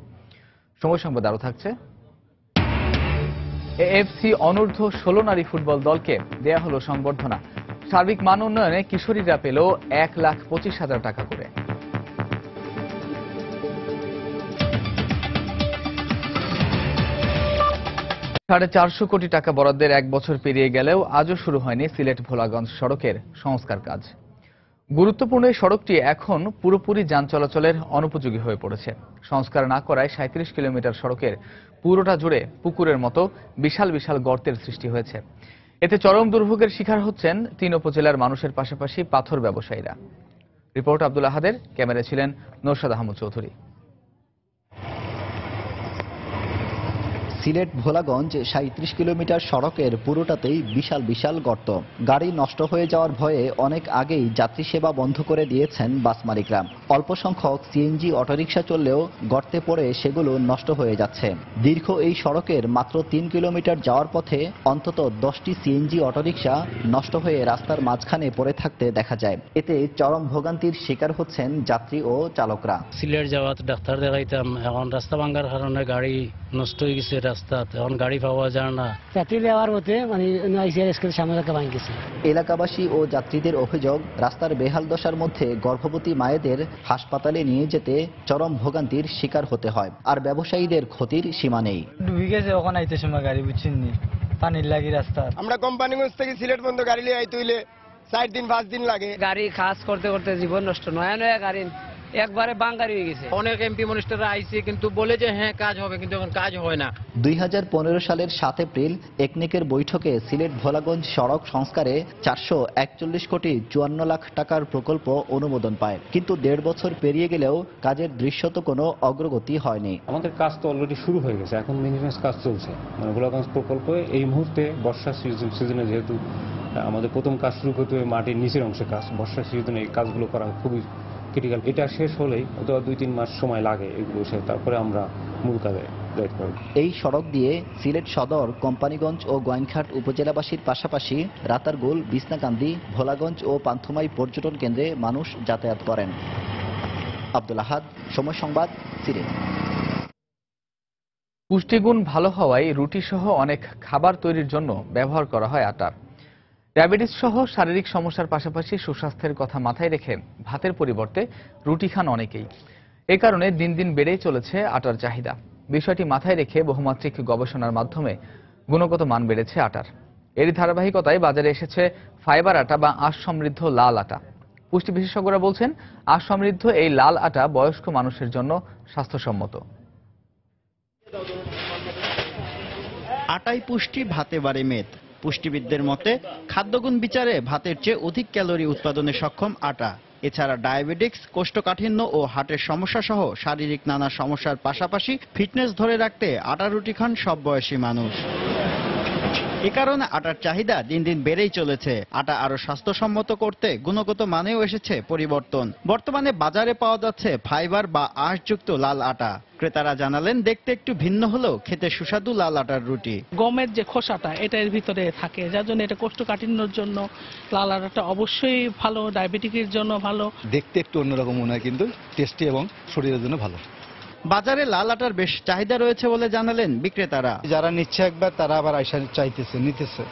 সময় সংবাদ আরো থাকছে। এএফসি অনূর্ধ্ব 16 নারী ফুটবল দলকে দেয়া হলো সংবর্ধনা। সার্বিক মান উন্নয়নে কিশোরীরা পেল 1,25,000 টাকা করে। $450 কোটি টাকা বরাদ্দের 1 বছর পেরিয়ে গেলেও আজও শুরু হয়নি সিলেট ভোলাগঞ্জ সড়কের সংস্কার কাজ। গুরুত্বপূর্ণ এই সড়কটি এখন পুরোপুরি যান চলাচলের অনুপযোগী হয়ে পড়েছে। সংস্কার না করায় 37 কিলোমিটার সড়কের পুরোটা জুড়ে পুকুরের মতো বিশাল বিশাল গর্তের সৃষ্টি হয়েছে। এতে চরম দুর্ভোগের শিকার হচ্ছেন 3 উপজেলার মানুষের পাশাপাশি পাথর ব্যবসায়ীরা। রিপোর্ট আব্দুল আহাদের, ক্যামেরায় ছিলেন নৌশাদ আহমদ চৌধুরী। সিলেট ভোলাগঞ্জ 37 কিলোমিটার সড়কের পুরোটাতেই বিশাল বিশাল গর্ত। গাড়ি নষ্ট হয়ে যাওয়ার ভয়ে অনেক আগেই যাত্রী সেবা বন্ধ করে দিয়েছেন বাস মালিকরা। অল্প সংখ্যক সিএনজি অটোরিকশা চললেও গর্তে পড়ে সেগুলো নষ্ট হয়ে যাচ্ছে। দীর্ঘ এই সড়কের মাত্র 3 কিলোমিটার যাওয়ার পথে অন্তত 10টি সিএনজি অটোরিকশা নষ্ট হয়ে রাস্তার মাঝখানে পড়ে থাকতে দেখা যায়। এতে চরম ভোগান্তির শিকার হচ্ছেন যাত্রী ও চালকরা। সিলেট যাওয়া ডাক্তার দেখাইতাম, এখন রাস্তা ভাঙার কারণে গাড়ি নষ্ট হয়ে গেছে, রাস্তা এখন গাড়ি পাওয়া যায় না। যাত্রী যাওয়ার পথে সামনে ভাঙছে। এলাকাবাসী ও যাত্রীদের অভিযোগ, রাস্তার বেহাল দশার মধ্যে গর্ভবতী মায়েদের হাসপাতালে নিয়ে যেতে চরম ভোগান্তির শিকার হতে হয়। আর ব্যবসায়ীদের ক্ষতির সীমা নেই। ডুবে গেছে ওখানে আইতে সময় গাড়ি, বুঝছেন নি, পানির লাগি রাস্তা। আমরা কোম্পানিগঞ্জ থেকে সিলেট পর্যন্ত গাড়ি লিয়ে আইতে হইলে 4 দিন 5 দিন লাগে। গাড়ি খাস করতে করতে জীবন নষ্ট। নয়া নয়া গাড়ি একবারে বাঙ্গারি হয়ে গেছে। অনেক এমপি মিনিস্টাররা আইছে কিন্তু বলে যে হ্যাঁ কাজ হবে, কিন্তু এখন কাজ হয় না। 2015 সালের 7 এপ্রিল একনেকের বৈঠকে সিলেট ভোলাগঞ্জ সড়ক সংস্কারে 441 কোটি 54 লাখ টাকার প্রকল্প অনুমোদন পায়। কিন্তু 1.5 বছর পেরিয়ে গেলেও কাজের দৃশ্যত কোনো অগ্রগতি হয়নি। আমাদের কাজ তো অলরেডি শুরু হয়ে গেছে, এখন মেইনটেনেন্স কাজ চলছে। মানে ভোলাগঞ্জ প্রকল্পে এই মুহূর্তে বর্ষা সিজনে যেহেতু আমাদের প্রথম কাজ শুরু করতে হবে মাটির নিচের অংশে কাজ, বর্ষা সিজনে এই কাজগুলো করা খুবই ক্রিটিক্যাল। এটা শেষ হলেই অথবা 2-3 মাস সময় লাগে এগুলো, তারপরে আমরা মূল কাজে যাইতে পারবো। এই সড়ক দিয়ে সিলেট সদর, কোম্পানীগঞ্জ ও গোয়াইনঘাট উপজেলাবাসীর পাশাপাশি রাতারগুল, বিছনাকান্দি, ভোলাগঞ্জ ও পান্থমাই পর্যটন কেন্দ্রে মানুষ যাতায়াত করেন। আব্দুল আহাদ, সময় সংবাদ, সিলেট। পুষ্টিগুণ ভালো হওয়ায় রুটি সহ অনেক খাবার তৈরির জন্য ব্যবহার করা হয় আটা। ডায়াবেটিস সহ শারীরিক সমস্যার পাশাপাশি সুস্বাস্থ্যের কথা মাথায় রেখে ভাতের পরিবর্তে রুটি খান অনেকেই। এ কারণে দিন দিন বেড়েই চলেছে আটার চাহিদা। বিষয়টি মাথায় রেখে বহুমাত্রিক গবেষণার মাধ্যমে গুণগত মান বেড়েছে আটার। এরই ধারাবাহিকতায় বাজারে এসেছে ফাইবার আটা বা আঁশ সমৃদ্ধ লাল আটা। পুষ্টি বিশেষজ্ঞরা বলছেন, আঁশ সমৃদ্ধ এই লাল আটা বয়স্ক মানুষের জন্য স্বাস্থ্যসম্মত। আটাই পুষ্টি, ভাতে বাড়ে মেদ। পুষ্টিবিদদের মতে খাদ্যগুণ বিচারে ভাতের চেয়ে অধিক ক্যালোরি উৎপাদনে সক্ষম আটা। এছাড়া ডায়াবেটিক্স, কোষ্ঠকাঠিন্য ও হার্টের সমস্যা সহ শারীরিক নানা সমস্যার পাশাপাশি ফিটনেস ধরে রাখতে আটা রুটি খান সব বয়সী মানুষ। এ কারণে আটার চাহিদা দিন দিন বেড়েই চলেছে। আটা আরো স্বাস্থ্যসম্মত করতে গুণগত মানেও এসেছে পরিবর্তন। বর্তমানে বাজারে পাওয়া যাচ্ছে ফাইবার বা আঁশযুক্ত লাল আটা। ক্রেতারা জানালেন, দেখতে একটু ভিন্ন হলেও খেতে সুস্বাদু লাল আটার রুটি। গমের যে খোসাটা এটা এর ভিতরে থাকে, যার জন্য এটা কোষ্ঠকাঠিন্যর জন্য লাল আটাটা অবশ্যই ভালো, ডায়াবেটিকের জন্য ভালো। দেখতে একটু অন্যরকম মনে হয়, কিন্তু টেস্টি এবং শরীরের জন্য ভালো। বাজারে লাল আটার বেশ চাহিদা রয়েছে বলে জানালেন বিক্রেতারা। যারা নিচ্ছে একবার তারা আবার আইসা চাইতেছে, নিতেছে।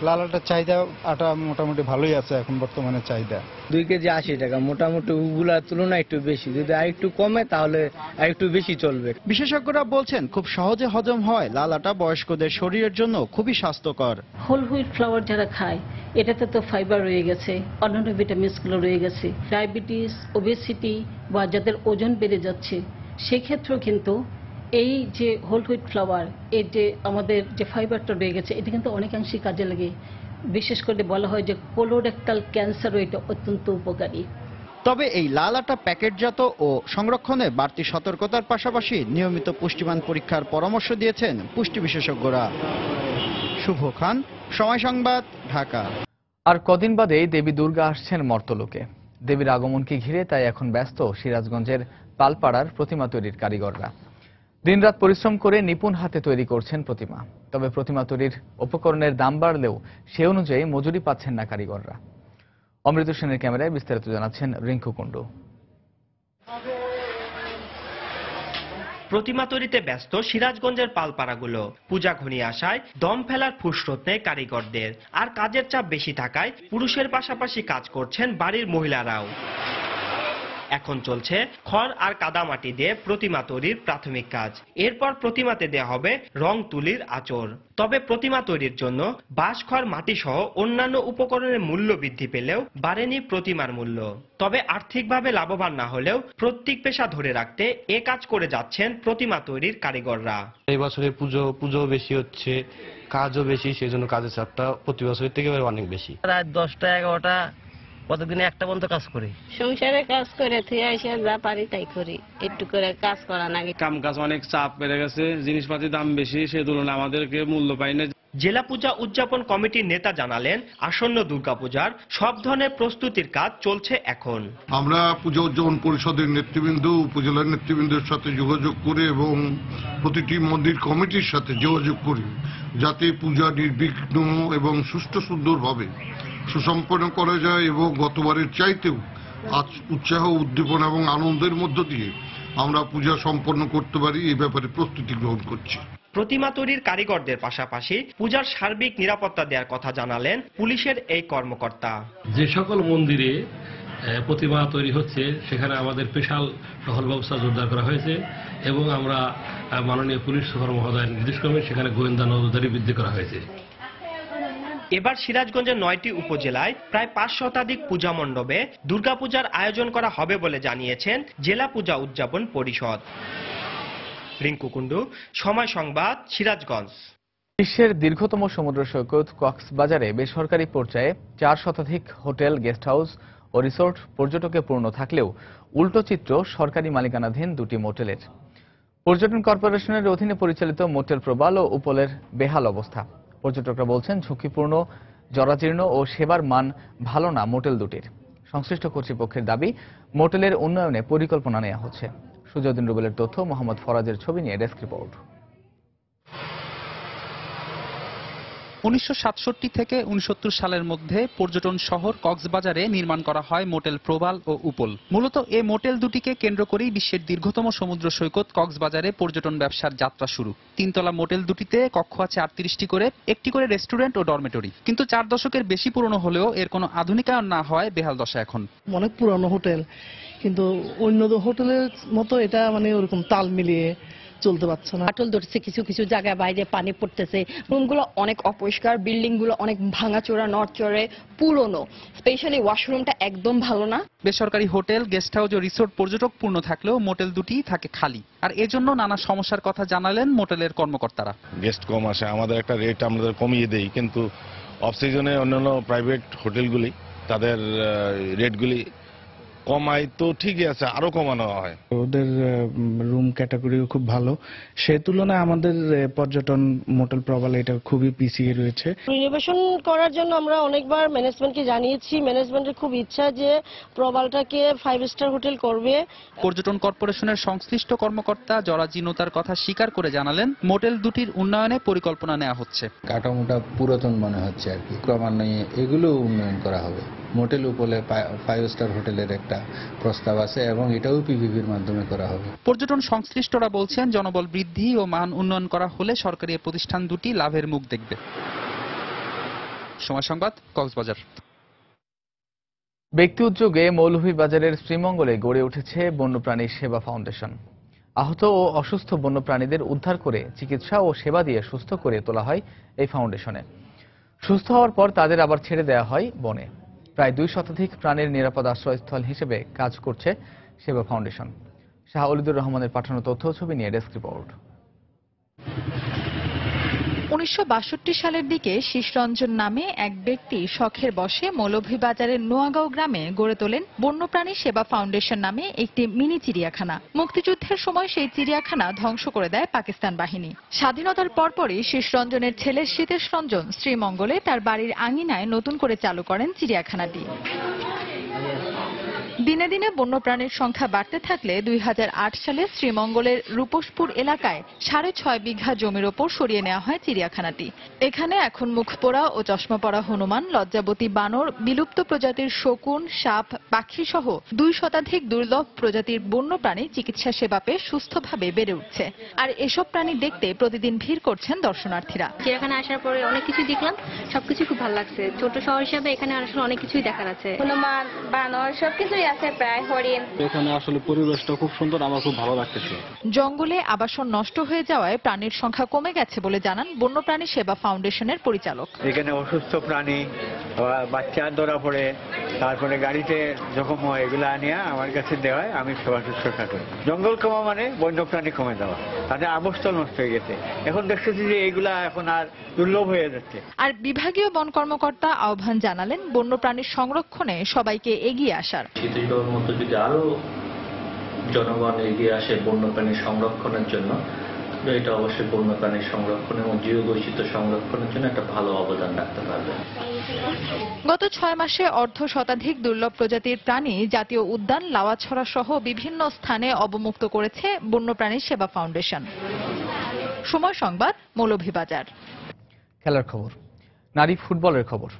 লাল আটার চাহিদা আটা মোটামুটি ভালোই আছে এখন বর্তমানে চাহিদা। 2 কেজি 80 টাকা, মোটামুটি ওগুলার তুলনায় একটু বেশি। যদি আরেকটু কমে তাহলে আরেকটু বেশি চলবে। বিশেষজ্ঞরা বলছেন, খুব সহজে হজম হয় লাল আটা বয়স্কদের শরীরের জন্য খুবই স্বাস্থ্যকর। হোল হুইট ফ্লাওয়ার যারা খায়, এটাতে তো ফাইবার রয়ে গেছে, অন্যান্য ভিটামিনসগুলো রয়ে গেছে। ডায়াবেটিস, ওবেসিটি বা যাদের ওজন বেড়ে যাচ্ছে, সেক্ষেত্রেও কিন্তু এই যে হোল হুইট ফ্লাওয়ার, এর যে আমাদের যে ফাইবারটা রয়ে গেছে, এটা কিন্তু অনেকাংশেই কাজে লাগে। বিশেষ করে বলা হয় যে কোলোরেক্টাল ক্যান্সারও এটা অত্যন্ত উপকারী। তবে এই লাল আটা প্যাকেটজাত ও সংরক্ষণে বাড়তি সতর্কতার পাশাপাশি নিয়মিত পুষ্টিমান পরীক্ষার পরামর্শ দিয়েছেন পুষ্টি বিশেষজ্ঞরা। শুভ খান, সময় সংবাদ, ঢাকা। আর কদিন বাদেই দেবী দুর্গা আসছেন মর্তলোকে। দেবীর আগমনকে ঘিরে তাই এখন ব্যস্ত সিরাজগঞ্জের পালপাড়ার প্রতিমা তৈরির কারিগররা। দিনরাত পরিশ্রম করে নিপুণ হাতে তৈরি করছেন প্রতিমা। তবে প্রতিমা তৈরির উপকরণের দাম বাড়লেও সে অনুযায়ী মজুরি পাচ্ছেন না কারিগররা। অমৃত সেনের ক্যামেরায় বিস্তারিত জানাচ্ছেন রিঙ্কু কুণ্ডু। প্রতিমা তৈরিতে ব্যস্ত সিরাজগঞ্জের পালপাড়াগুলো। পূজা ঘনিয়ে আসায় দম ফেলার ফুসরত নেই কারিগরদের। আর কাজের চাপ বেশি থাকায় পুরুষের পাশাপাশি কাজ করছেন বাড়ির মহিলারাও। এখন চলছে খড় আর কাদামাটি দিয়ে প্রতিমা তৈরির প্রাথমিক কাজ। এরপর প্রতিমাতে দেয়া হবে রং তুলির আঁচড়। তবে প্রতিমা তৈরির জন্য বাঁশ, খড়, মাটি সহ অন্যান্য উপকরণের মূল্য বৃদ্ধি পেলেও বাড়েনি প্রতিমার মূল্য। তবে আর্থিকভাবে লাভবান না হলেও প্রত্যেক পেশা ধরে রাখতে এ কাজ করে যাচ্ছেন প্রতিমা তৈরির কারিগররা। এই বছরে পুজো বেশি হচ্ছে, কাজও বেশি, সেই জন্য কাজের চাপটা প্রতি বছরের থেকে অনেক বেশি। রাত 10টা 11টা কতদিনে একটা পর্যন্ত কাজ করি। সংসারে কাজ করে থুয়ে এসে যা পারি তাই করি, একটু করে কাজ করা নাকি। কাম কাজ অনেক চাপ বেড়ে গেছে, জিনিসপাতির দাম বেশি, সেই তুলনায় আমাদেরকে মূল্য পাই না। জেলা পূজা উদযাপন কমিটির নেতা জানালেন, আসন্ন দুর্গাপূজার সব ধরনের প্রস্তুতির কাজ চলছে এখন। আমরা পূজা উদযাপন পরিষদের নেতৃবৃন্দ, উপজেলার নেতৃবৃন্দের সাথে যোগাযোগ করে এবং প্রতিটি মন্দির কমিটির সাথে যোগাযোগ করি, যাতে পূজা নির্বিঘ্ন এবং সুষ্ঠু সুন্দরভাবে সুসম্পন্ন করা যায় এবং গতবারের চাইতেও আজ উৎসাহ, উদ্দীপনা এবং আনন্দের মধ্য দিয়ে আমরা পূজা সম্পন্ন করতে পারি, এই ব্যাপারে প্রস্তুতি গ্রহণ করছি। প্রতিমা তৈরির কারিগরদের পাশাপাশি পূজার সার্বিক নিরাপত্তা দেওয়ার কথা জানালেন পুলিশের এই কর্মকর্তা। যে সকল মন্দিরে প্রতিমা তৈরি হচ্ছে সেখানে আমাদের স্পেশাল টহল ব্যবস্থা জোরদার করা হয়েছে এবং আমরা মাননীয় পুলিশ সুপার মহোদয়ের নির্দেশক্রমে সেখানে গোয়েন্দা নজরদারি বৃদ্ধি করা হয়েছে। এবার সিরাজগঞ্জের 9টি উপজেলায় প্রায় 5 শতাধিক পূজা মণ্ডপে দুর্গাপূজার আয়োজন করা হবে বলে জানিয়েছেন জেলা পূজা উদযাপন পরিষদ। রিঙ্কু কুণ্ডু, সময় সংবাদ, সিরাজগঞ্জ। বিশ্বের দীর্ঘতম সমুদ্র সৈকত কক্সবাজারে বেসরকারি পর্যায়ে 4 শতাধিক হোটেল, গেস্ট হাউস ও রিসোর্ট পর্যটকে পূর্ণ থাকলেও উল্টো চিত্র সরকারি মালিকানাধীন 2টি মোটেলের। পর্যটন কর্পোরেশনের অধীনে পরিচালিত মোটেল প্রবাল ও উপলের বেহাল অবস্থা। পর্যটকরা বলছেন, ঝুঁকিপূর্ণ, জরাজীর্ণ ও সেবার মান ভালো না মোটেল দুটির। সংশ্লিষ্ট কর্তৃপক্ষের দাবি, মোটেলের উন্নয়নে পরিকল্পনা নেওয়া হচ্ছে। সুজউদ্দিন রুবেলের তথ্য, মোহাম্মদ ফরাজের ছবি নিয়ে ডেস্ক রিপোর্ট। 1967 থেকে 69 সালের মধ্যে পর্যটন শহর কক্সবাজারে নির্মাণ করা হয় মোটেল প্রবাল ও উপল। মূলত এই মোটেল দুটিকে কেন্দ্র করেই বিশ্বের দীর্ঘতম সমুদ্র সৈকত কক্সবাজারে পর্যটন ব্যবসার যাত্রা শুরু। 3 তলা মোটেল দুটিতে কক্ষ আছে 38টি করে, একটি করে রেস্টুরেন্ট ও ডরমেটরি। কিন্তু 4 দশকের বেশি পুরনো হলেও এর কোনো আধুনিকায়ন না হয় বেহাল দশা এখন। অনেক পুরনো হোটেল, কিন্তু অন্য হোটেলের মতো এটা ওরকম তাল মিলিয়ে চলতে পারছে না। ফাটল ধরছে, কিছু কিছু জায়গায় বাইরে পানি পড়তেছে, রুমগুলো অনেক অপরিষ্কার, বিল্ডিং গুলো অনেক ভাঙাচোরা, নড়চড়ে, পুরনো, স্পেশালি ওয়াশরুমটা একদম ভালো না। বেসরকারি হোটেল, গেস্ট হাউস ও রিসোর্ট পর্যটক পূর্ণ থাকলেও মোটেল দুটি থাকে খালি। আর এজন্য নানা সমস্যার কথা জানালেন মোটেলের কর্মকর্তারা। গেস্ট কম আসে, আমাদের একটা রেট আমাদের কমিয়ে দেই, কিন্তু অফ সিজনে অন্যান্য প্রাইভেট হোটেলগুলি তাদের রেটগুলি কমায় তো ঠিকই আছে, আরো কমানো হয়। ওদের রুম ক্যাটাগরিও খুব ভালো, সে তুলনায় আমাদের পর্যটন মোটেল প্রবাল এটা খুবই পিছিয়ে রয়েছে। রিনোভেশন করার জন্য আমরা অনেকবার ম্যানেজমেন্টকে জানিয়েছি, ম্যানেজমেন্টের খুব ইচ্ছা যে প্রবালটাকে 5 স্টার হোটেল করবে। পর্যটন কর্পোরেশনের সংশ্লিষ্ট কর্মকর্তা জরাজীর্ণতার কথা স্বীকার করে জানালেন মোটেল দুটির উন্নয়নে পরিকল্পনা নেওয়া হচ্ছে। কাঠামোটা পুরাতন মনে হচ্ছে আর কি, ক্রমান্বয়ে এগুলো উন্নয়ন করা হবে। মোটেল উপলে 5 স্টার হোটেলের একটা প্রস্তাব আছে এবং এটাও পিভিপির মাধ্যমে করা হবে। পর্যটন সংশ্লিষ্টরা বলছেন জনবল বৃদ্ধি ও মান উন্নয়ন করা হলে সরকারি প্রতিষ্ঠান দুটি লাভের মুখ দেখবে। সময় সংবাদ, কক্সবাজার। ব্যক্তি উদ্যোগে মৌলভীবাজারের শ্রীমঙ্গলে গড়ে উঠেছে বন্যপ্রাণী সেবা ফাউন্ডেশন। আহত ও অসুস্থ বন্যপ্রাণীদের উদ্ধার করে চিকিৎসা ও সেবা দিয়ে সুস্থ করে তোলা হয় এই ফাউন্ডেশনে। সুস্থ হওয়ার পর তাদের আবার ছেড়ে দেওয়া হয় বনে। প্রায় 2 শতাধিক প্রাণীর নিরাপদ আশ্রয়স্থল হিসেবে কাজ করছে সেবা ফাউন্ডেশন। শাহ অলিদুর রহমানের পাঠানো তথ্য ছবি নিয়ে ডেস্ক রিপোর্ট। 1962 সালের দিকে শীষরঞ্জন নামে এক ব্যক্তি শখের বশে মৌলভীবাজারের নোয়াগাঁও গ্রামে গড়ে তোলেন বন্যপ্রাণী সেবা ফাউন্ডেশন নামে একটি মিনি চিড়িয়াখানা। মুক্তিযুদ্ধের সময় সেই চিড়িয়াখানা ধ্বংস করে দেয় পাকিস্তান বাহিনী। স্বাধীনতার পরপরই শীষরঞ্জনের ছেলে শীতেশ রঞ্জন শ্রীমঙ্গলে তার বাড়ির আঙিনায় নতুন করে চালু করেন চিড়িয়াখানাটি। দিনে দিনে বন্যপ্রাণীর সংখ্যা বাড়তে থাকলে 2008 সালে শ্রীমঙ্গলের রূপসপুর এলাকায় 6.5 বিঘা জমির ওপর সরিয়ে নেওয়া হয় চিড়িয়াখানাটি। এখানে এখন মুখ পোড়া ও চশমা পরা হনুমান, লজ্জাবতী বানর, বিলুপ্ত প্রজাতির শকুন, সাপ, পাখি সহ 2 শতাধিক দুর্লভ প্রজাতির বন্যপ্রাণী চিকিৎসা সেবা পেয়ে সুস্থভাবে বেড়ে উঠছে। আর এসব প্রাণী দেখতে প্রতিদিন ভিড় করছেন দর্শনার্থীরা। চিড়িয়াখানা আসার পরে অনেক কিছু দেখলাম, সবকিছু খুব ভালো লাগছে। ছোট শহর হিসাবে এখানে আসলে অনেক কিছুই দেখার আছে, হনুমান, বানর, সবকিছুই আছে, প্রায় হরিণ। এখানে আসলে পরিবেশটা খুব সুন্দর, আমার খুব ভালো লাগতেছে। জঙ্গলে আবাসন নষ্ট হয়ে যাওয়ায় প্রাণীর সংখ্যা কমে গেছে বলে জানান বন্যপ্রাণী সেবা ফাউন্ডেশনের পরিচালক। এখানে অসুস্থ প্রাণী, বাচ্চা ধরা পড়ে, তারপরে গাড়িতে জখম হয়, এগুলো আনিয়া আমার কাছে দেওয়া হয়, আমি সেবা শুশ্রূষা করি। জঙ্গল কমা মানে বন্যপ্রাণী কমে দেওয়া, তাদের আবাসস্থল নষ্ট হয়ে গেছে। এখন দেখতেছি যে এগুলা এখন আর দুর্লভ হয়ে যাচ্ছে। আর বিভাগীয় বন কর্মকর্তা আহ্বান জানালেন বন্যপ্রাণীর সংরক্ষণে সবাইকে এগিয়ে আসার। মতো যদি আরো জনগণ এগিয়ে আসে বন্যপ্রাণী সংরক্ষণের জন্য, এটা অবশ্যই বন্যপ্রাণীর সংরক্ষণ এবং জীববৈচিত্র্য সংরক্ষণের জন্য একটা ভালো অবদান রাখতে পারবে। গত 6 মাসে অর্ধ শতাধিক দুর্লভ প্রজাতির প্রাণী জাতীয় উদ্যান, লাওয়াছড়া সহ বিভিন্ন স্থানে অবমুক্ত করেছে বন্যপ্রাণী সেবা ফাউন্ডেশন। সময় সংবাদ, মৌলভীবাজার। খেলার খবর, নারী ফুটবলের খবর।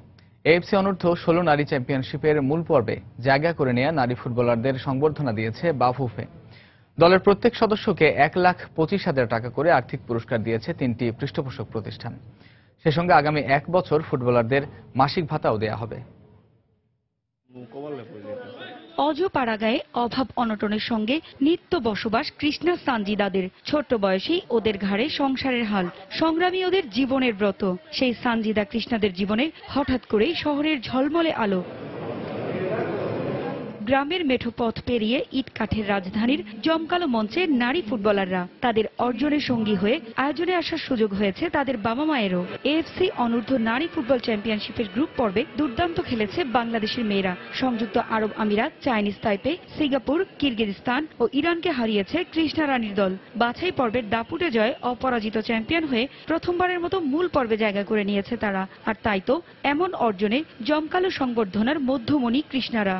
এএফসি অনূর্ধ্ব 16 নারী চ্যাম্পিয়নশিপের মূল পর্বে জায়গা করে নেওয়া নারী ফুটবলারদের সংবর্ধনা দিয়েছে বাফুফে। দলের প্রত্যেক সদস্যকে 1,25,000 টাকা করে আর্থিক পুরস্কার দিয়েছে 3টি পৃষ্ঠপোষক প্রতিষ্ঠান। সে সঙ্গে আগামী 1 বছর ফুটবলারদের মাসিক ভাতাও দেওয়া হবে। অজপাড়াগায়ে অভাব অনটনের সঙ্গে নিত্য বসবাস কৃষ্ণা সানজিদাদের। ছোট্ট বয়সেই ওদের ঘাড়ে সংসারের হাল, সংগ্রামী ওদের জীবনের ব্রত। সেই সানজিদা কৃষ্ণাদের জীবনে হঠাৎ করেই শহরের ঝলমলে আলো। গ্রামের মেঠো পথ পেরিয়ে ইট কাঠের রাজধানীর জমকালো মঞ্চে নারী ফুটবলাররা তাদের অর্জনের সঙ্গী হয়ে আয়োজনে আসার সুযোগ হয়েছে তাদের বাবা মায়েরও। এএফসি অনূর্ধ্ব নারী ফুটবল চ্যাম্পিয়নশিপের গ্রুপ পর্বে দুর্দান্ত খেলেছে বাংলাদেশের মেয়েরা। সংযুক্ত আরব আমিরাত, চাইনিজ তাইপে, সিঙ্গাপুর, কিরগিজস্তান ও ইরানকে হারিয়েছে কৃষ্ণা রানীর দল। বাছাই পর্বের দাপুটে জয় অপরাজিত চ্যাম্পিয়ন হয়ে প্রথমবারের মতো মূল পর্বে জায়গা করে নিয়েছে তারা। আর তাই তো এমন অর্জনে জমকালো সংবর্ধনার মধ্যমণি কৃষ্ণারা।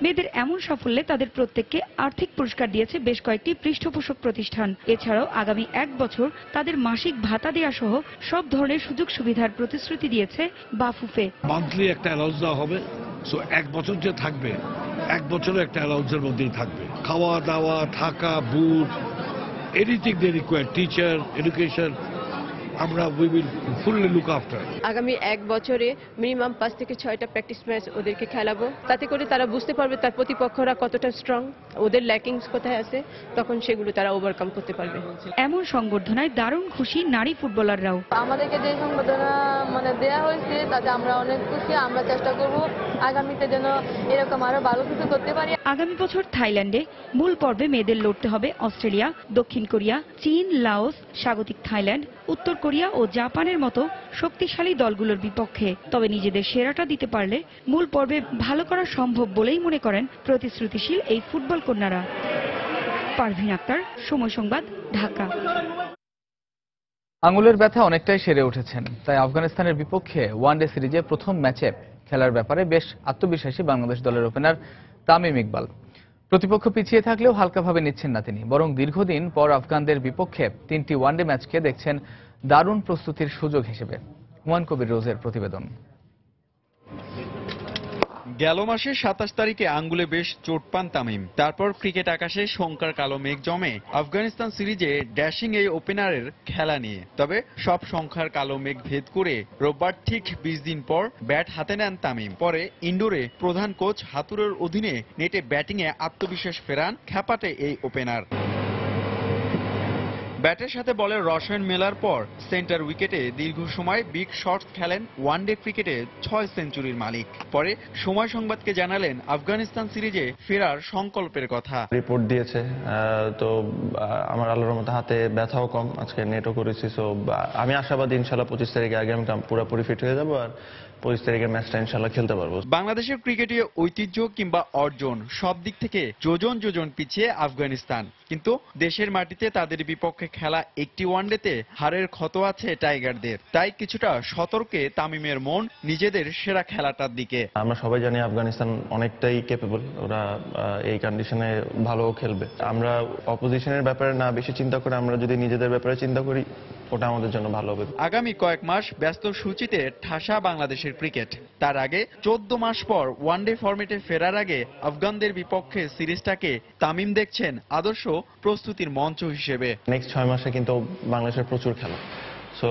মেয়েদের এমন সাফল্যে তাদের প্রত্যেককে আর্থিক পুরস্কার দিয়েছে বেশ কয়েকটি পৃষ্ঠপোষক প্রতিষ্ঠান। এছাড়াও আগামী 1 বছর তাদের মাসিক ভাতা দেওয়া সহ সব ধরনের সুযোগ সুবিধার প্রতিশ্রুতি দিয়েছে বাফুফে। মান্থলি একটা অ্যালাউন্স দেওয়া হবে, সো 1 বছর যে থাকবে 1 বছরও একটা অ্যালাউন্সের মধ্যেই থাকবে। খাওয়া দাওয়া, থাকা, boot, anything they require, teacher, education, আমরা we will fully look after. আগামী 1 বছরে মিনিমাম 5 থেকে 6টা প্র্যাকটিস ম্যাচ ওদেরকে খেলাবো, তাতে করে তারা বুঝতে পারবে তার প্রতিপক্ষরা কতটা স্ট্রং, ওদের ল্যাকিংস কোথায় আছে, তখন সেগুলো তারা ওভারকাম করতে পারবে। এমন সংবর্ধনায় দারুণ খুশি নারী ফুটবলাররাও। আমাদেরকে যে সংবর্ধনা দেয়া হয়েছে তাতে আমরা অনেক খুশি। আমরা চেষ্টা করব আগামীতে যেন এরকম আরো ভালো কিছু করতে পারি। আগামী বছর থাইল্যান্ডে মূল পর্বে মেয়েদের লড়তে হবে অস্ট্রেলিয়া, দক্ষিণ কোরিয়া, চীন, লাওস, স্বাগতিক থাইল্যান্ড, উত্তর কোরিয়া ও জাপানের মতো শক্তিশালী দলগুলোর বিপক্ষে। তবে নিজেদের সেরাটা দিতে পারলে মূল পর্বে ভালো করা সম্ভব বলেই মনে করেন প্রতিশ্রুতিশীল এই ফুটবল কন্যারা। পারভিন আক্তার, সময় সংবাদ, ঢাকা। আঙুলের ব্যথা অনেকটাই সেরে উঠেছেন, তাই আফগানিস্তানের বিপক্ষে ওয়ানডে সিরিজে প্রথম ম্যাচে খেলার ব্যাপারে বেশ আত্মবিশ্বাসী বাংলাদেশ দলের ওপেনার তামিম ইকবাল। প্রতিপক্ষ পিছিয়ে থাকলেও হালকাভাবে নিচ্ছেন না তিনি, বরং দীর্ঘদিন পর আফগানদের বিপক্ষে 3টি ওয়ানডে ম্যাচকে দেখছেন দারুণ প্রস্তুতির সুযোগ হিসেবে। হুমায়ুন কবির রোজের প্রতিবেদন। গেল মাসের 27 তারিখে আঙ্গুলে বেশ চোট পান তামিম। তারপর ক্রিকেট আকাশে শঙ্কার কালো মেঘ জমে আফগানিস্তান সিরিজে ড্যাশিং এই ওপেনারের খেলা নিয়ে। তবে সব সংখ্যার কালো মেঘ ভেদ করে রোববার ঠিক 20 দিন পর ব্যাট হাতে নেন তামিম। পরে ইন্ডোরে প্রধান কোচ হাতুরের অধীনে নেটে ব্যাটিংয়ে আত্মবিশ্বাস ফেরান খ্যাপাটে এই ওপেনার। ব্যাটের সাথে বলের রসায়ন মেলার পর সেন্টার উইকেটে দীর্ঘ সময় বিগ শটস খেলেন ওয়ানডে ক্রিকেটে 6 সেঞ্চুরির মালিক। পরে সময় সংবাদকে জানালেন আফগানিস্তান সিরিজে ফেরার সংকল্পের কথা। রিপোর্ট দিয়েছে, তো আমার আল্লাহর রহমতে হাতে ব্যথাও কম, আজকে নেটও করেছি। সো আমি আশাবাদী ইনশাল্লাহ 25 তারিখে আগে আমি পুরোপুরি ফিট হয়ে যাবো আর 25 তারিখের ম্যাচটা ইনশাল্লাহ খেলতে পারবো। বাংলাদেশের ক্রিকেটে ঐতিহ্য কিংবা অর্জন সব দিক থেকে যোজন যোজন পিছিয়ে আফগানিস্তান, কিন্তু দেশের মাটিতে তাদের বিপক্ষে খেলা একটি ওয়ানডেতে হারের ক্ষত আছে টাইগারদের। তাই কিছুটা সতর্কে তামিমের মন নিজেদের সেরা খেলাটার দিকে। আমরা সবাই জানি আফগানিস্তান অনেকটাই ক্যাপেবল, ওরা এই কন্ডিশনে ভালো খেলবে। আমরা অপোজিশনের ব্যাপারে না বেশি চিন্তা করে আমরা যদি নিজেদের ব্যাপারে চিন্তা করি ওটা আমাদের জন্য ভালো হবে। আগামী কয়েক মাস ব্যস্ত সূচিতে ঠাসা বাংলাদেশের ক্রিকেট। তার আগে 14 মাস পর ওয়ানডে ফরম্যাটে ফেরার আগে আফগানদের বিপক্ষে সিরিজটাকে তামিম দেখছেন আদর্শ প্রস্তুতির মঞ্চ হিসেবে। নেক্সট 6 মাসে কিন্তু বাংলাদেশের প্রচুর খেলা, সো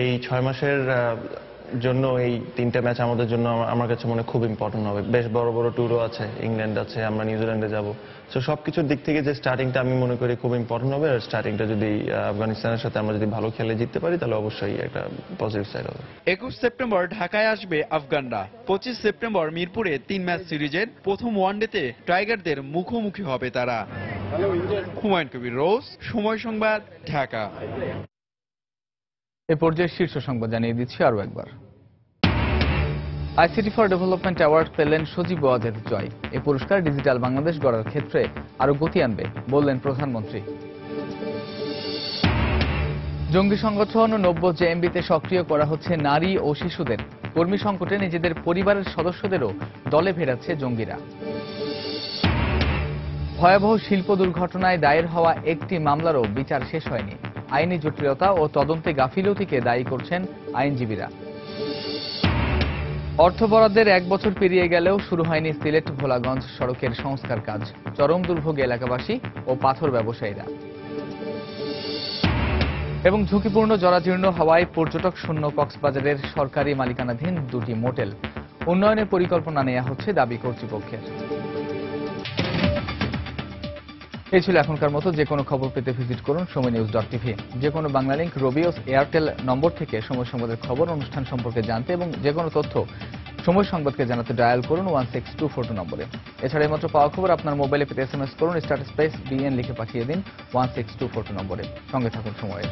এই 6 মাসের জন্য এই 3টা ম্যাচ আমাদের জন্য আমার কাছে মনে খুব ইম্পর্টেন্ট হবে। বেশ বড় বড় ট্যুরও আছে, ইংল্যান্ড আছে, আমরা নিউজিল্যান্ডে যাব। সো সবকিছুর দিক থেকে যে স্টার্টিংটা আমি মনে করি খুব ইম্পর্টেন্ট হবে। আর স্টার্টিংটা যদি আফগানিস্তানের সাথে আমরা যদি ভালো খেলে জিততে পারি তাহলে অবশ্যই একটা পজিটিভ সাইড হবে। 21 সেপ্টেম্বর ঢাকায় আসবে আফগানরা। 25 সেপ্টেম্বর মিরপুরে 3 ম্যাচ সিরিজের প্রথম ওয়ানডেতে টাইগারদের মুখোমুখি হবে তারা। হুমায়ুন কবির রোজ, সময় সংবাদ, ঢাকা। এ পর্যায়ে শীর্ষ সংবাদ জানিয়ে দিচ্ছি আরো একবার। আইসিটি ফর ডেভেলপমেন্ট অ্যাওয়ার্ড পেলেন সজীব ওয়াজেদ জয়। এই পুরস্কার ডিজিটাল বাংলাদেশ গড়ার ক্ষেত্রে আরো গতি আনবে বললেন প্রধানমন্ত্রী। জঙ্গি সংগঠন নব্য জেএমবিতে সক্রিয় করা হচ্ছে নারী ও শিশুদের। কর্মী সংকটে নিজেদের পরিবারের সদস্যদেরও দলে ফেরাচ্ছে জঙ্গিরা। ভয়াবহ শিল্প দুর্ঘটনায় দায়ের হওয়া একটি মামলারও বিচার শেষ হয়নি। আইনি জটিলতা ও তদন্তে গাফিলতিকে দায়ী করছেন আইনজীবীরা। অর্থ বরাদ্দের 1 বছর পেরিয়ে গেলেও শুরু হয়নি সিলেট ভোলাগঞ্জ সড়কের সংস্কার কাজ। চরম দুর্ভোগে এলাকাবাসী ও পাথর ব্যবসায়ীরা। এবং ঝুঁকিপূর্ণ জরাজীর্ণ হওয়ায় পর্যটক শূন্য কক্সবাজারের সরকারি মালিকানাধীন 2টি মোটেল। উন্নয়নের পরিকল্পনা নেওয়া হচ্ছে দাবি কর্তৃপক্ষের। এই ছিল এখনকার মতো। যে কোনো খবর পেতে ভিজিট করুন সময়নিউজ.tv। যে কোনো বাংলা লিংক, রবিওস, এয়ারটেল নম্বর থেকে সময় সংবাদের খবর অনুষ্ঠান সম্পর্কে জানতে এবং যে কোনো তথ্য সময় সংবাদকে জানাতে ডায়াল করুন 16242 নম্বরে। এছাড়া এইমাত্র পাওয়া খবর আপনার মোবাইলে পেতে SMS করুন, স্টার স্পেস BN লিখে পাঠিয়ে দিন 16242 নম্বরে। সঙ্গে থাকুন সময়ের।